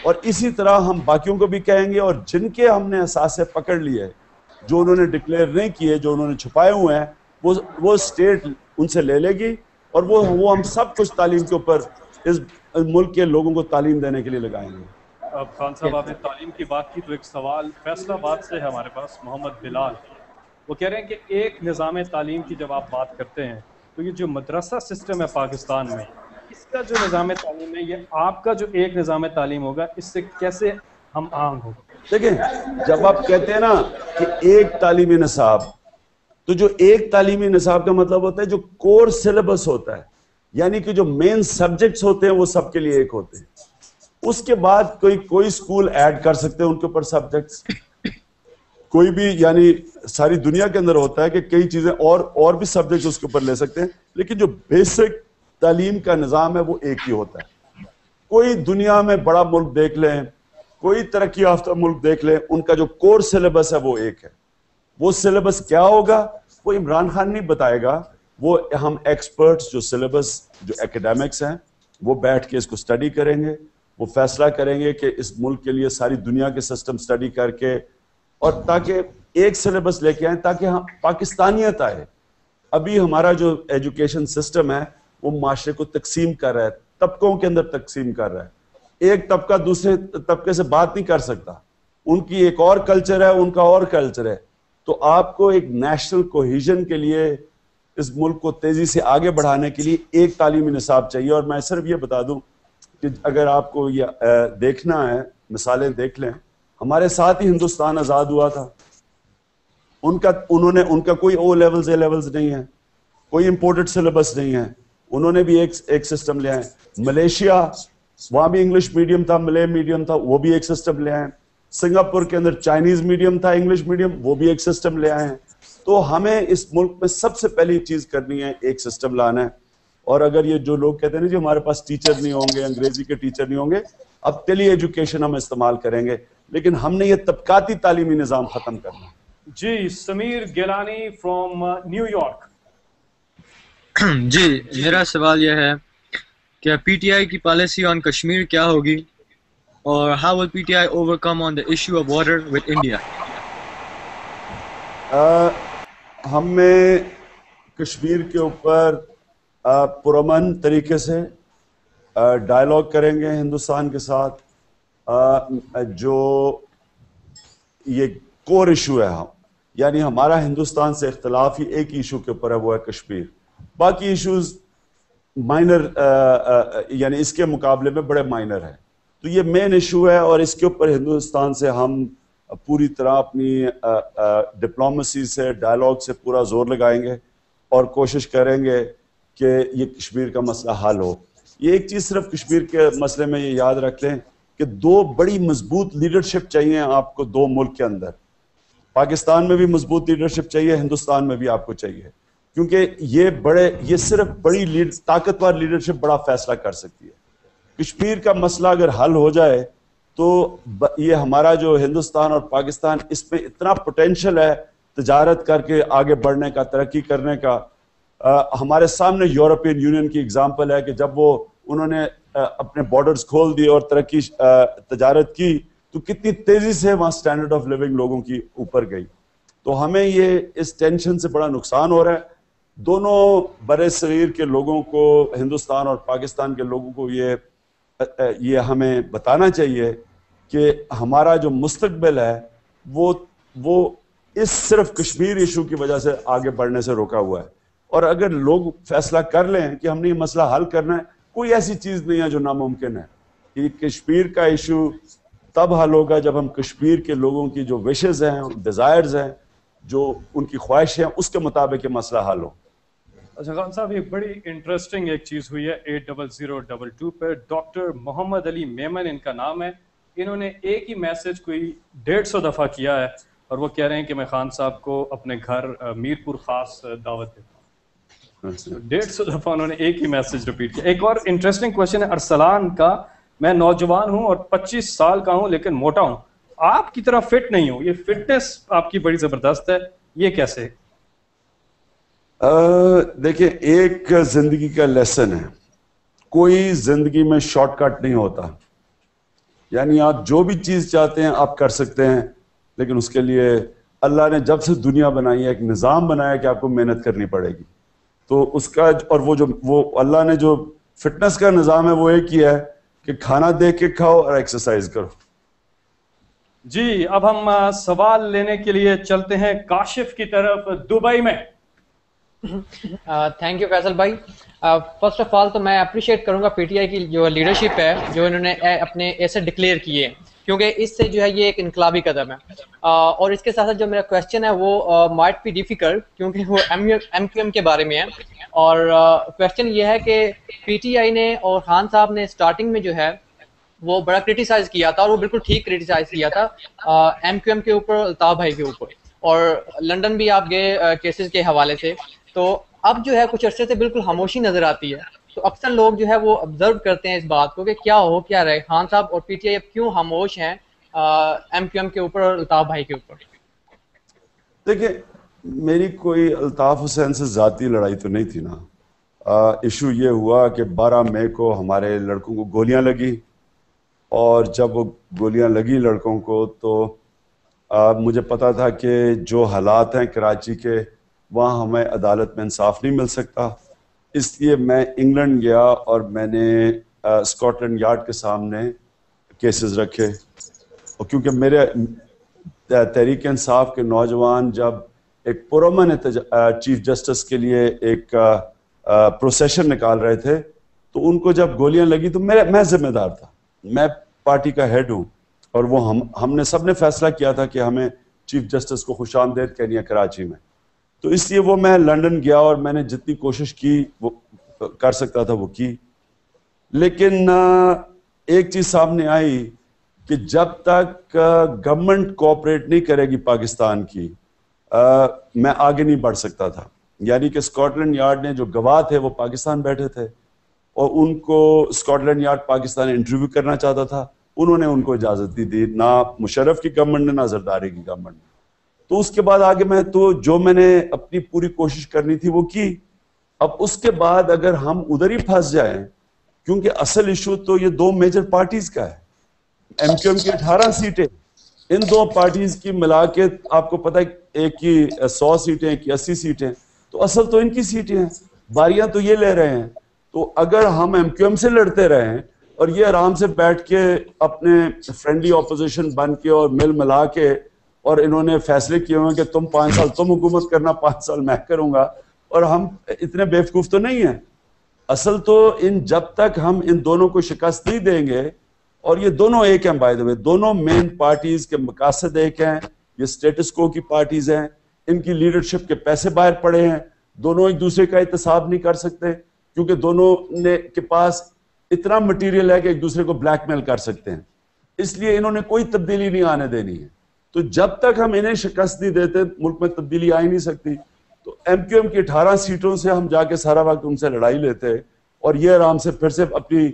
और इसी तरह हम बाकियों को भी कहेंगे, और जिनके हमने असासे पकड़ लिए, जो उन्होंने डिक्लेयर नहीं किए, जो उन्होंने छुपाए हुए हैं, वो स्टेट उनसे ले लेगी, और वो हम सब कुछ तालीम के ऊपर इस मुल्क के लोगों को तालीम देने के लिए लगाएंगे। अब खान साहब आपने तालीम की बात की, तो एक सवाल फैसलाबाद से है हमारे पास, मोहम्मद बिलाल। वो कह रहे हैं कि एक निज़ाम तालीम की जब आप बात करते हैं तो ये जो मदरसा सिस्टम है पाकिस्तान में, इसका जो निज़ाम तालीम है, ये आपका जो एक निज़ाम तालीम होगा, इससे कैसे हम आहंग होगा? देखें, जब आप कहते हैं ना कि एक तालीमी निसाब, तो जो एक तालीमी निसाब का मतलब होता है जो कोर सिलेबस होता है, यानी कि जो मेन सब्जेक्ट्स होते हैं वो सबके लिए एक होते हैं। उसके बाद कोई स्कूल ऐड कर सकते हैं उनके ऊपर सब्जेक्ट्स, कोई भी, यानी सारी दुनिया के अंदर होता है कि कई चीजें और भी सब्जेक्ट्स उसके ऊपर ले सकते हैं, लेकिन जो बेसिक तालीम का निज़ाम है वो एक ही होता है। कोई दुनिया में बड़ा मुल्क देख लें, कोई तरक्की याफ्ता मुल्क देख लें, उनका जो कोर सिलेबस है वो एक है। वो सिलेबस क्या होगा वो इमरान खान नहीं बताएगा, वो हम एक्सपर्ट्स जो सिलेबस, जो एकेडमिक्स हैं, वो बैठ के इसको स्टडी करेंगे, वो फैसला करेंगे कि इस मुल्क के लिए सारी दुनिया के सिस्टम स्टडी करके, और ताकि एक सिलेबस लेके आए, ताकि हम पाकिस्तानियत आए। अभी हमारा जो एजुकेशन सिस्टम है वो माशरे को तकसीम कर रहा है, तबकों के अंदर तकसीम कर रहा है। एक तबका दूसरे तबके से बात नहीं कर सकता, उनकी एक और कल्चर है, उनका और कल्चर है। तो आपको एक नेशनल कोहिजन के लिए, इस मुल्क को तेजी से आगे बढ़ाने के लिए एक तालीमी निसाब चाहिए। और मैं सिर्फ ये बता दूं कि अगर आपको ये देखना है, मिसालें देख लें, हमारे साथ ही हिंदुस्तान आज़ाद हुआ था, उनका कोई ओ लेवल्स, ए लेवल्स नहीं है, कोई इंपोर्टेड सिलेबस नहीं है, उन्होंने भी एक सिस्टम ले आए। मलेशिया, वहाँ भी इंग्लिश मीडियम था, मले मीडियम था, वो भी एक सिस्टम ले आए। सिंगापुर के अंदर चाइनीज मीडियम था, इंग्लिश मीडियम, वो भी एक सिस्टम ले आए हैं। तो हमें इस मुल्क में सबसे पहली चीज करनी है, एक सिस्टम लाना है। और अगर ये जो लोग कहते हैं ना जी हमारे पास टीचर नहीं होंगे, अंग्रेजी के टीचर नहीं होंगे, अब टेली एजुकेशन हम इस्तेमाल करेंगे, लेकिन हमने ये तबकाती तालीमी निज़ाम खत्म करना है। जी, समीर गिलानी फ्रॉम न्यूयॉर्क। जी, मेरा सवाल यह है कि पीटीआई की पॉलिसी ऑन कश्मीर क्या होगी, और how will PTI overcome on the issue of water with India? हमें कश्मीर के ऊपर पुरअमन तरीके से डायलॉग करेंगे हिंदुस्तान के साथ। जो ये कोर इशू है, यानी हमारा हिंदुस्तान से इख्तलाफ ही एक इशू के ऊपर है, वो है कश्मीर। बाकी इश्यूज माइनर, यानी इसके मुकाबले में बड़े माइनर है। तो ये मेन इशू है, और इसके ऊपर हिंदुस्तान से हम पूरी तरह अपनी डिप्लोमेसी से, डायलॉग से पूरा जोर लगाएंगे और कोशिश करेंगे कि ये कश्मीर का मसला हल हो। ये एक चीज़ सिर्फ कश्मीर के मसले में ये याद रख लें कि दो बड़ी मजबूत लीडरशिप चाहिए आपको दो मुल्क के अंदर। पाकिस्तान में भी मजबूत लीडरशिप चाहिए, हिंदुस्तान में भी आपको चाहिए, क्योंकि ये सिर्फ बड़ी ताकतवर लीडरशिप बड़ा फैसला कर सकती है। कश्मीर का मसला अगर हल हो जाए तो ये हमारा जो हिंदुस्तान और पाकिस्तान, इसमें इतना पोटेंशियल है तिजारत करके आगे बढ़ने का, तरक्की करने का। हमारे सामने यूरोपियन यूनियन की एग्जांपल है कि जब उन्होंने अपने बॉर्डर्स खोल दिए और तरक्की तिजारत की, तो कितनी तेजी से वहाँ स्टैंडर्ड ऑफ लिविंग लोगों की ऊपर गई। तो हमें ये इस टेंशन से बड़ा नुकसान हो रहा है। दोनों बड़े सगीर के लोगों को, हिंदुस्तान और पाकिस्तान के लोगों को ये हमें बताना चाहिए कि हमारा जो मुस्तकबिल है वो اس صرف کشمیر ایشو کی وجہ سے آگے بڑھنے سے روکا ہوا ہے. اور اگر لوگ فیصلہ کر لیں کہ ہم نے یہ مسئلہ حل کرنا ہے, کوئی ایسی چیز نہیں ہے جو ناممکن ہے. یہ کشمیر کا ایشو تب حل ہوگا جب ہم کشمیر کے لوگوں کی جو وشز ہیں, ڈیزائرز ہیں, جو ان کی خواہش ہیں, اس کے مطابق یہ مسئلہ حل ہو. اچھا خان صاحب, ایک بڑی انٹرسٹنگ ایک چیز ہوئی ہے 80022 پہ. ڈاکٹر محمد علی میمن ان کا نام ہے. انہوں نے ایک ہی میسج کوئی 150 دفعہ کیا ہے اور وہ کہہ رہے ہیں کہ میں خان صاحب کو اپنے گھر میرپور خاص دعوت دیتا ہوں. 150 دفعہ انہوں نے ایک ہی میسج ریپیٹ کیا. ایک اور انٹرسٹنگ کوشچن ہے ارسلان کا. میں نوجوان ہوں اور 25 سال کا ہوں لیکن موٹا ہوں, آپ کی طرح فٹ نہیں ہوں. یہ فٹنس آپ کی بڑی زبردست ہے, یہ کیسے؟ دیکھیں, ایک زندگی کا لیسن ہے, کوئی زندگی میں شارٹ کٹ نہیں ہوتا. یعنی آپ جو بھی چیز چاہتے ہیں آپ کر سکتے ہیں, لیکن اس کے لیے اللہ نے جب سے دنیا بنائی ہے ایک نظام بنایا کہ آپ کو محنت کرنی پڑے گی. تو اس کا اور وہ اللہ نے جو فٹنس کا نظام ہے وہ ایک ہی ہے کہ کھانا دیکھ کے کھاؤ اور ایکسرسائز کرو. جی, اب ہم سوال لینے کے لیے چلتے ہیں کاشف کی طرف دبئی میں. تھینک یو فیصل بھائی. فرسٹ آف آل تو میں اپریشیٹ کروں گا پی ٹی آئی کی جو لیڈرشپ ہے, جو انہوں نے اپنے ایسے ڈکلیئر کیے, کیونکہ اس سے جو ہے یہ ایک انقلابی قدم ہے. اور اس کے ساتھ ساتھ جو میرا کویشچن ہے وہ مائٹ بی ڈیفیکلٹ, کیونکہ وہ ایم کیو ایم کے بارے میں ہے. اور کویشچن یہ ہے کہ پی ٹی آئی نے اور خان صاحب نے اسٹارٹنگ میں جو ہے وہ بڑا کرٹیسائز کیا تھا, اور وہ بالکل ٹھیک کرٹیسائز کیا تھا ایم کیو ایم کے اوپر, الطاف بھائی کے اوپر, اور لنڈن بھی آپ گئے کیسز کے حوالے سے. تو اب جو ہے کچھ عرصے سے بالکل خاموشی نظر آتی ہے. تو اکثر لوگ جو ہے وہ آبزرو کرتے ہیں اس بات کو کہ کیا ہو کیا رہے, خان صاحب اور پی ٹی آئی اب کیوں خاموش ہیں ایم کیو ایم کے اوپر اور الطاف بھائی کے اوپر؟ دیکھیں, میری کوئی الطاف حسین سے ذاتی لڑائی تو نہیں تھی نا. ایشو یہ ہوا کہ 12 مئی کو ہمارے لڑکوں کو گولیاں لگی, اور جب وہ گولیاں لگی لڑکوں کو تو مجھے پتا تھا کہ جو حالات ہیں کراچی کے, وہاں ہمیں عدالت میں انصاف نہیں مل سکتا. اس لیے میں انگلینڈ گیا اور میں نے اسکاٹ لینڈ یارڈ کے سامنے کیسز رکھے. اور کیونکہ میرے تحریک انصاف کے نوجوان جب ایک پرامن چیف جسٹس کے لیے ایک پروسیشن نکال رہے تھے, تو ان کو جب گولیاں لگی تو میں ذمہ دار تھا, میں پارٹی کا ہیڈ ہوں, اور وہ ہم نے سب نے فیصلہ کیا تھا کہ ہمیں چیف جسٹس کو خوش آمدید کہنی ہے کراچی میں. تو اس لیے وہ میں لنڈن گیا اور میں نے جتنی کوشش کی وہ کر سکتا تھا وہ کی. لیکن ایک چیز سامنے آئی کہ جب تک گورنمنٹ کوآپریٹ نہیں کرے گی پاکستان کی, میں آگے نہیں بڑھ سکتا تھا. یعنی کہ اسکاٹ لینڈ یارڈ نے جو گواہ تھے وہ پاکستان بیٹھے تھے, اور ان کو Scotland Yard Pakistan interview کرنا چاہتا تھا, انہوں نے ان کو اجازت نہیں دی, نہ مشرف کی گورنمنٹ نے نہ زرداری کی گورنمنٹ نے. تو اس کے بعد آگے میں نے اپنی پوری کوشش کرنی تھی وہ کی. اب اس کے بعد اگر ہم ادھر ہی پھنس جائیں, کیونکہ اصل ایشو تو یہ 2 میجر پارٹیز کا ہے, ایم کیو ایم کی 18 سیٹیں, ان 2 پارٹیز کی ملا کے آپ کو پتہ ہے ایک کی 100 سیٹیں, ایک کی 80 سیٹیں, تو اصل تو ان کی سیٹیں ہیں, باریاں تو یہ لے رہے ہیں. تو اگر ہم ایم کیو ایم سے لڑتے رہیں اور یہ آرام سے بیٹھ کے اپنے فرینڈلی اپوزیشن بن کے اور مل ملا کے, اور انہوں نے فیصلے کیے ہوئے کہ تم 5 سال تم حکومت کرنا, 5 سال میں کروں گا, اور ہم اتنے بیوقوف تو نہیں ہیں. اصل تو جب تک ہم ان دونوں کو شکست نہیں دیں گے, اور یہ دونوں ایک ہیں بائی دا وے, دونوں مین پارٹیز کے مقاصد ایک ہیں, یہ اسٹیٹس کو کی پارٹیز ہیں, ان کی لیڈرشپ کے پیسے باہر پڑے ہیں, دونوں ایک دوسرے کا احتساب نہیں کر سکتے, کیونکہ دونوں کے پاس اتنا مٹیریل ہے کہ ایک دوسرے کو بلیک میل کر سکتے ہیں. اس لیے انہوں نے کوئی تبدیلی نہیں آنے دینی ہے. تو جب تک ہم انہیں شکست نہیں دیتے ملک میں تبدیلی آ ہی نہیں سکتی. تو ایم کیو ایم کی 18 سیٹوں سے ہم جا کے سارا وقت ان سے لڑائی لیتے, اور یہ آرام سے پھر سے اپنی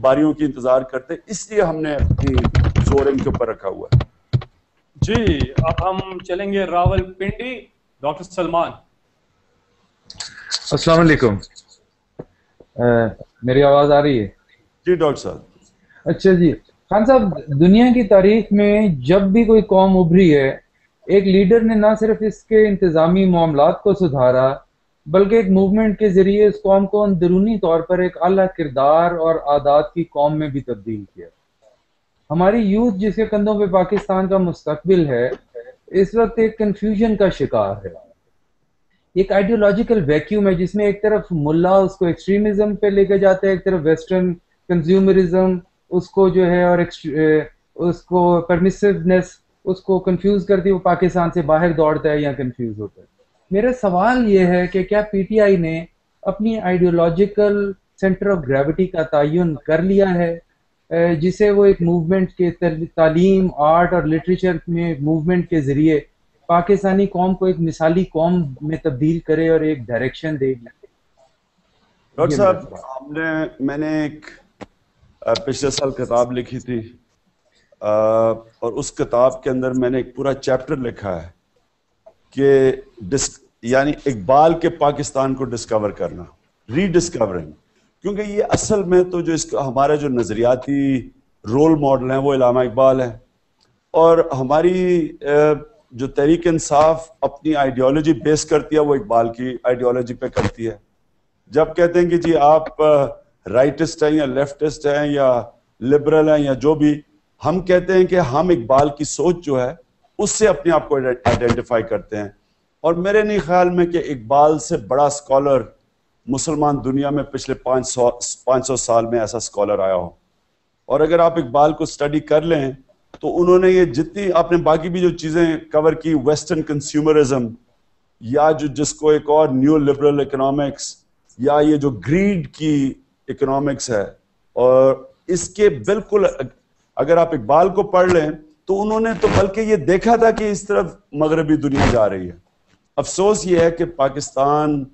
باریوں کی انتظار کرتے. اس لیے ہم نے اپنی زور ان کے اوپر رکھا ہوا ہے. جی, اب ہم چلیں گے راول پنڈی. ڈاکٹر سلمان. السلام علیکم, میری آواز آ رہی ہے؟ جی ڈاکٹر صاحب. اچھا جی خان صاحب, دنیا کی تاریخ میں جب بھی کوئی قوم ابھری ہے, ایک لیڈر نے نہ صرف اس کے انتظامی معاملات کو سدھارا, بلکہ ایک موومنٹ کے ذریعے اس قوم کو اندرونی طور پر ایک اعلیٰ کردار اور عادات کی قوم میں بھی تبدیل کیا. ہماری یوتھ جس کے کندھوں پہ پاکستان کا مستقبل ہے, इस वक्त एक कंफ्यूजन का शिकार है, एक आइडियोलॉजिकल वैक्यूम है जिसमें एक तरफ मुल्ला उसको एक्सट्रीमिज्म पे लेके जाता है, एक तरफ वेस्टर्न कंज्यूमरिज्म उसको जो है और उसको परमिसिवनेस उसको कंफ्यूज करती है, वो पाकिस्तान से बाहर दौड़ता है या कंफ्यूज होता है। मेरा सवाल ये है कि क्या पीटीआई ने अपनी आइडियोलॉजिकल सेंटर ऑफ ग्रेविटी का तयन कर लिया है जिसे वो एक मूवमेंट के तालीम, आर्ट और लिटरेचर में मूवमेंट के जरिए पाकिस्तानी कौम को एक मिसाली कौम में तब्दील करे और एक डायरेक्शन दे? डॉक्टर साहब, मैंने एक पिछले साल किताब लिखी थी और उस किताब के अंदर मैंने एक पूरा चैप्टर लिखा है कि यानी इकबाल के पाकिस्तान को डिस्कवर करना, रीडिस्कवरिंग, क्योंकि ये असल में तो जो इसका हमारा जो नजरियाती रोल मॉडल है वो इलामा इकबाल है, और हमारी जो तहरीक इंसाफ अपनी आइडियोलॉजी बेस करती है वो इकबाल की आइडियोलॉजी पे करती है। जब कहते हैं कि जी आप राइटिस्ट हैं या लेफ्टिस्ट हैं या लिबरल हैं या जो भी, हम कहते हैं कि हम इकबाल की सोच जो है उससे अपने आप को आइडेंटिफाई करते हैं। और मेरे नहीं ख्याल में कि इकबाल से बड़ा स्कॉलर मुसलमान दुनिया में पिछले 500 साल में ऐसा स्कॉलर आया हो। और अगर आप इकबाल को स्टडी कर लें तो उन्होंने ये जितनी आपने बाकी भी जो चीज़ें कवर की, वेस्टर्न कंज्यूमरिज्म या जिसको एक और न्यू लिबरल इकोनॉमिक्स या ये जो ग्रीड की इकोनॉमिक्स है, और इसके बिल्कुल अगर आप इकबाल को पढ़ लें तो उन्होंने तो बल्कि ये देखा था कि इस तरफ मगरबी दुनिया जा रही है। अफसोस ये है कि पाकिस्तान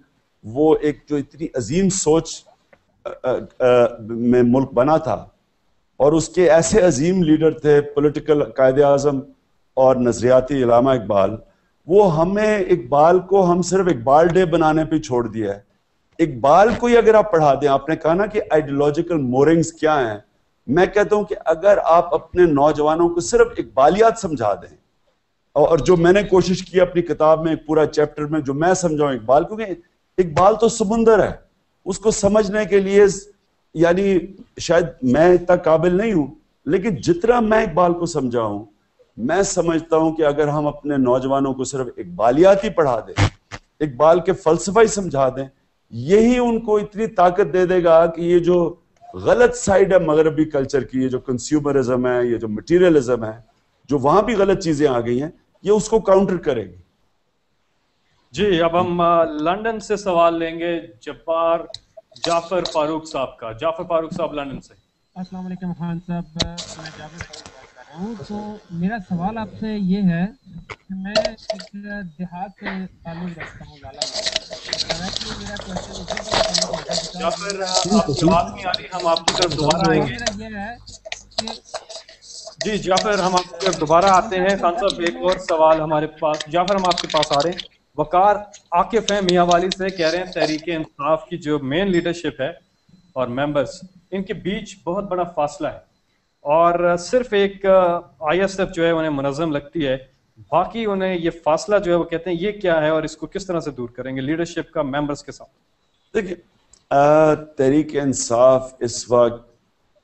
वो एक जो इतनी अजीम सोच में मुल्क बना था और उसके ऐसे अजीम लीडर थे, पॉलिटिकल कायदे आज़म और नजरियाती इलामा इकबाल, वो हमें इकबाल को हम सिर्फ इकबाल डे बनाने पे छोड़ दिया है। इकबाल को ही अगर आप पढ़ा दें, आपने कहा ना कि आइडियोलॉजिकल मोरिंग्स क्या हैं, मैं कहता हूं कि अगर आप अपने नौजवानों को सिर्फ इकबालियात समझा दें, और जो मैंने कोशिश की अपनी किताब में एक पूरा चैप्टर में जो मैं समझाऊं इकबाल, क्योंकि इकबाल तो समुंदर है, उसको समझने के लिए यानी शायद मैं इतना काबिल नहीं हूं, लेकिन जितना मैं इकबाल को समझाऊं, मैं समझता हूं कि अगर हम अपने नौजवानों को सिर्फ इकबालियात ही पढ़ा दें, इकबाल के फलसफा ही समझा दें, यही उनको इतनी ताकत दे देगा कि ये जो गलत साइड है मगरबी कल्चर की, ये जो कंज्यूमरिज्म है, ये जो मटीरियलिज्म है, जो वहां भी गलत चीजें आ गई हैं, ये उसको काउंटर करेगी। जी, अब हम लंदन से सवाल लेंगे जाफर फारूक साहब का। जाफर फारूक साहब लंदन से। अस्सलाम वालेकुम खान साहब, मैं जाफर फारूक बात कर रहा हूँ। तो मेरा सवाल आपसे ये है कि मैं एक देहात से ताल्लुक़ रखता हूँ, लाला मेरा क्वेश्चन जाफर आपकी आवाज़ नहीं आ रही, हम आपकी तरफ दोबारा आएंगे। ये है कि जी जाफर, हम आपकी तरफ दोबारा आते हैं। खान साहब एक और सवाल हमारे पास, जाफर हम आपके पास आ रहे हैं। वकार आकिफ हैं मियाँ वाली से, कह रहे हैं तहरीक इंसाफ की जो मेन लीडरशिप है और मेंबर्स, इनके बीच बहुत बड़ा फासला है और सिर्फ एक ISF जो है उन्हें मुनज़्ज़म लगती है, बाकी उन्हें ये फासला जो है वो कहते हैं ये क्या है और इसको किस तरह से दूर करेंगे लीडरशिप का मेंबर्स के साथ। देखिए, तहरीक इंसाफ इस वक्त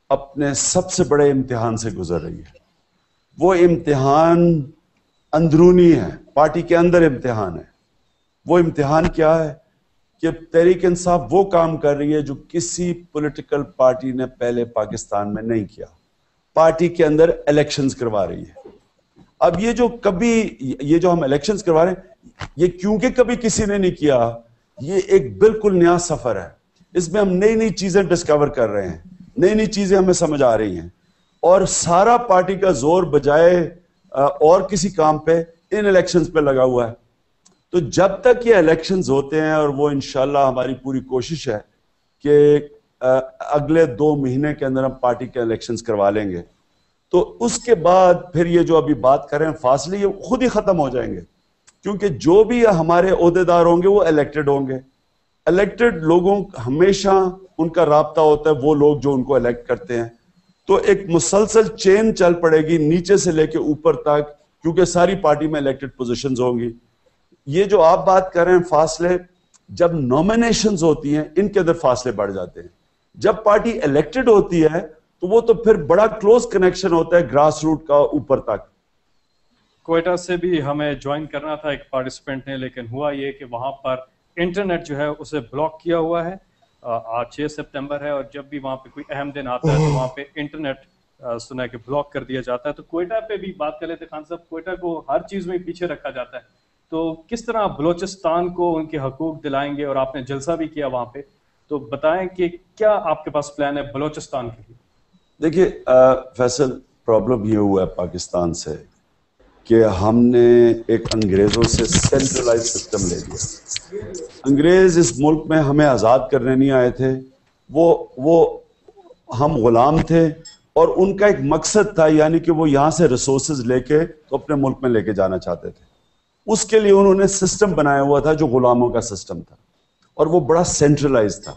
अपने सबसे बड़े इम्तिहान से गुजर रही है। वो इम्तिहान अंदरूनी है, पार्टी के अंदर इम्तिहान है। वो इम्तिहान क्या है कि तहरीक इंसाफ वो काम कर रही है जो किसी पॉलिटिकल पार्टी ने पहले पाकिस्तान में नहीं किया। पार्टी के अंदर इलेक्शंस करवा रही है। अब ये जो हम इलेक्शंस करवा रहे हैं, ये क्योंकि कभी किसी ने नहीं किया, ये एक बिल्कुल नया सफर है। इसमें हम नई नई चीजें डिस्कवर कर रहे हैं, नई नई चीजें हमें समझ आ रही हैं, और सारा पार्टी का जोर बजाय और किसी काम पे इन इलेक्शंस पे लगा हुआ है। तो जब तक ये इलेक्शंस होते हैं, और वो इंशाल्लाह हमारी पूरी कोशिश है कि अगले 2 महीने के अंदर हम पार्टी के इलेक्शंस करवा लेंगे, तो उसके बाद फिर ये जो अभी बात कर रहे हैं फासले, ये खुद ही खत्म हो जाएंगे, क्योंकि जो भी हमारे ओहदेदार होंगे वो इलेक्टेड होंगे। इलेक्टेड लोगों हमेशा उनका राब्ता होता है वो लोग जो उनको इलेक्ट करते हैं। तो एक मुसलसल चेन चल पड़ेगी नीचे से लेके ऊपर तक, क्योंकि सारी पार्टी में इलेक्टेड पोजीशंस होंगी। ये जो आप बात कर रहे हैं फासले, जब नॉमिनेशंस होती हैं इनके अंदर फासले बढ़ जाते हैं। जब पार्टी इलेक्टेड होती है तो वो तो फिर बड़ा क्लोज कनेक्शन होता है ग्रास रूट का ऊपर तक। کوئٹہ سے بھی ہمیں جوائن کرنا تھا ایک پارٹیسپینٹ نے، لیکن ہوا یہ کہ وہاں پر انٹرنیٹ جو ہے اسے بلاک کیا ہوا ہے. آج 6 سپتمبر ہے اور جب بھی وہاں پہ کوئی اہم دن آتا ہے تو وہاں پہ انٹرنیٹ سنا کہ بلاک کر دیا جاتا ہے. تو کوئٹہ پہ بھی بات کر لیتے خان صاحب. کوئٹہ کو ہر چیز میں پیچھے رکھا جاتا ہے، تو کس طرح بلوچستان کو ان کے حقوق دلائیں گے؟ اور آپ نے جلسہ بھی کیا وہاں پہ، تو بتائیں کہ کیا آپ کے پاس پلان ہے بلوچستان کے لیے؟ دیکھیے فیصل، پرابلم یہ ہوا ہے پاکستان سے کہ ہم نے ایک انگریزوں سے سینٹرلائز سسٹم لے لیا. انگریز اس ملک میں ہمیں آزاد کرنے نہیں آئے تھے، وہ ہم غلام تھے، اور ان کا ایک مقصد تھا، یعنی کہ وہ یہاں سے ریسورسز لے کے تو اپنے ملک میں لے کے جانا چاہتے تھے. اس کے لیے انہوں نے سسٹم بنایا ہوا تھا جو غلاموں کا سسٹم تھا، اور وہ بڑا سینٹرلائز تھا.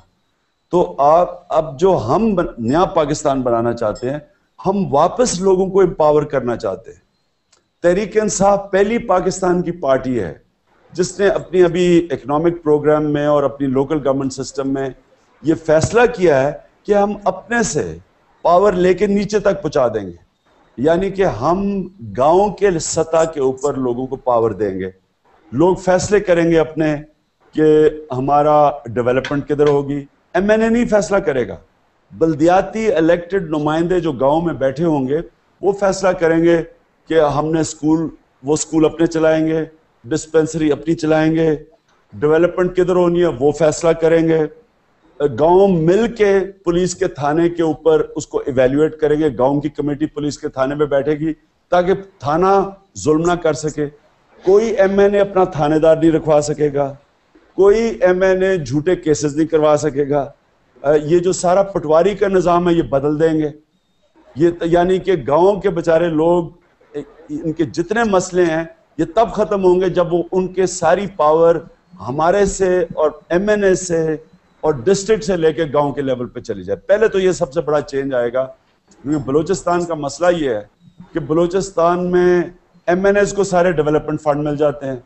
تو اب جو ہم نیا پاکستان بنانا چاہتے ہیں، ہم واپس لوگوں کو امپاور کرنا چاہتے ہیں. تحریک انصاف پہلی پاکستان کی پارٹی ہے جس نے اپنی ابھی اکنامک پروگرام میں اور اپنی لوکل گورنمنٹ سسٹم میں یہ فیصلہ کیا ہے کہ ہم اپنے سے پاور لے کے نیچے تک پہنچا دیں گے. یعنی کہ ہم گاؤں کے سطح کے اوپر لوگوں کو پاور دیں گے. لوگ فیصلے کریں گے اپنے کہ ہمارا ڈیولپمنٹ کدھر ہوگی. ایم این اے نہیں فیصلہ کرے گا، بلدیاتی الیکٹڈ نمائندے جو گاؤں میں بیٹھے ہوں گے وہ فیصلہ کریں گے کہ ہم نے وہ اسکول اپنے چلائیں گے، ڈسپنسری اپنی چلائیں گے، ڈیولپمنٹ کدھر ہونی ہے وہ فیصلہ کریں گے. گاؤں مل کے پولیس کے تھانے کے اوپر اس کو ایویلیویٹ کریں گے. گاؤں کی کمیٹی پولیس کے تھانے میں بیٹھے گی تاکہ تھانہ ظلم نہ کر سکے. کوئی ایم این اے اپنا تھانے دار نہیں رکھوا سکے گا، کوئی ایم این اے جھوٹے کیسز نہیں کروا سکے گا. یہ جو سارا پٹواری کا نظام ہے یہ بدل دیں گے. یہ یعنی کہ گاؤں کے بیچارے لوگ، ان کے جتنے مسئلے ہیں یہ تب ختم ہوں گے جب وہ ان کے ساری پاور ہمارے سے اور ایم این اے سے اور ڈسٹرکٹ سے لے کے گاؤں کے لیول پہ چلی جائے. پہلے تو یہ سب سے بڑا چینج آئے گا، کیونکہ بلوچستان کا مسئلہ یہ ہے کہ بلوچستان میں ایم این ایز کو سارے ڈیولپمنٹ فنڈ مل جاتے ہیں.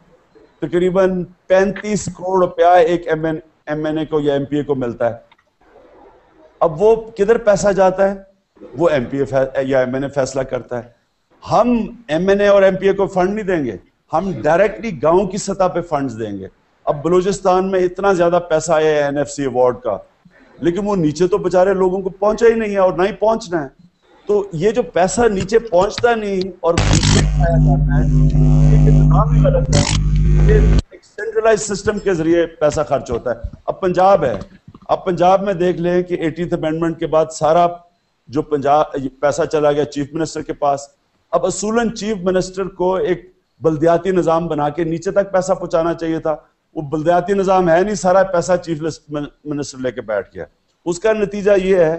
تقریباً 35 کروڑ روپیہ ایک ایم این اے کو یا ایم پی اے کو ملتا ہے. اب وہ کدھر پیسہ جاتا ہے؟ وہ ایم پی اے یا ایم این اے فیصلہ کرتا ہے. ہم ایم این اے اور ایم پی اے کو فنڈ نہیں دیں گے، ہم ڈائریکٹلی گاؤں کی سطح پہ فنڈز دیں گے. اب بلوچستان میں اتنا زیادہ پیسہ آیا ہے این ایف سی ایوارڈ کا، لیکن وہ نیچے تو بیچارے لوگوں کو پہنچا ہی نہیں ہے اور نہ ہی پہنچنا ہے. تو یہ جو پیسہ نیچے پہنچتا نہیں اور آیا جاتا ہے، یہ نظام ہی غلط ہے. یہ ایک سینٹرلائز سسٹم کے ذریعے پیسہ خرچ ہوتا ہے. اب پنجاب ہے، اب پنجاب میں دیکھ لیں کہ 80th امینڈمنٹ کے بعد سارا جو پنجاب پیسہ چلا گیا چیف منسٹر کے پاس. اب اصولاً چیف منسٹر کو ایک بلدیاتی نظام بنا کے نیچے تک پیسہ پہنچانا چاہیے تھا. وہ بلدیاتی نظام ہے نہیں، سارا پیسہ چیف منسٹر لے کے بیٹھ گیا. اس کا نتیجہ یہ ہے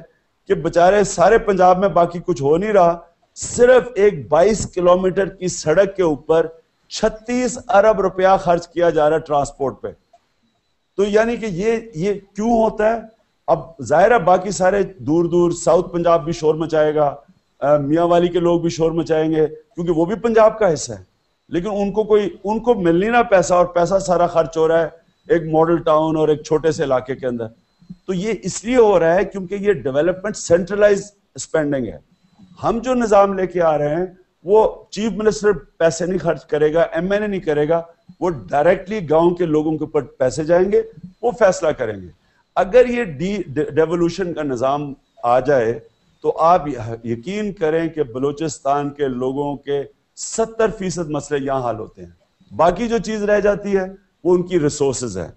کہ بچارے سارے پنجاب میں باقی کچھ ہو نہیں رہا. صرف ایک 22 کلومیٹر کی سڑک کے اوپر 36 ارب روپیہ خرچ کیا جا رہا ہے ٹرانسپورٹ پہ. تو یعنی کہ یہ کیوں ہوتا ہے؟ اب ظاہر ہے باقی سارے دور دور ساؤتھ پنجاب بھی شور مچائے گا، میاں والی کے لوگ بھی شور مچائیں گے کیونکہ وہ بھی پنجاب کا حصہ ہے. لیکن ان کو مل نہیں نا پیسہ، اور پیسہ سارا خرچ ہو رہا ہے ایک ماڈل ٹاؤن اور ایک چھوٹے سے علاقے کے اندر. تو یہ اس لیے ہو رہا ہے کیونکہ یہ ڈیولپمنٹ سینٹرلائز اسپینڈنگ ہے. ہم جو نظام لے کے آ رہے ہیں وہ چیف منسٹر پیسے نہیں خرچ کرے گا، ایم این اے نہیں کرے گا، وہ ڈائریکٹلی گاؤں کے لوگوں کے اوپر پیسے جائیں گے، وہ فیصلہ کریں گے. اگر یہ ڈیولوشن کا نظام آ جائے تو آپ یقین کریں کہ بلوچستان کے لوگوں کے 70% مسئلے یہاں حل ہوتے ہیں. باقی جو چیز رہ جاتی ہے وہ ان کی ریسورسز ہے.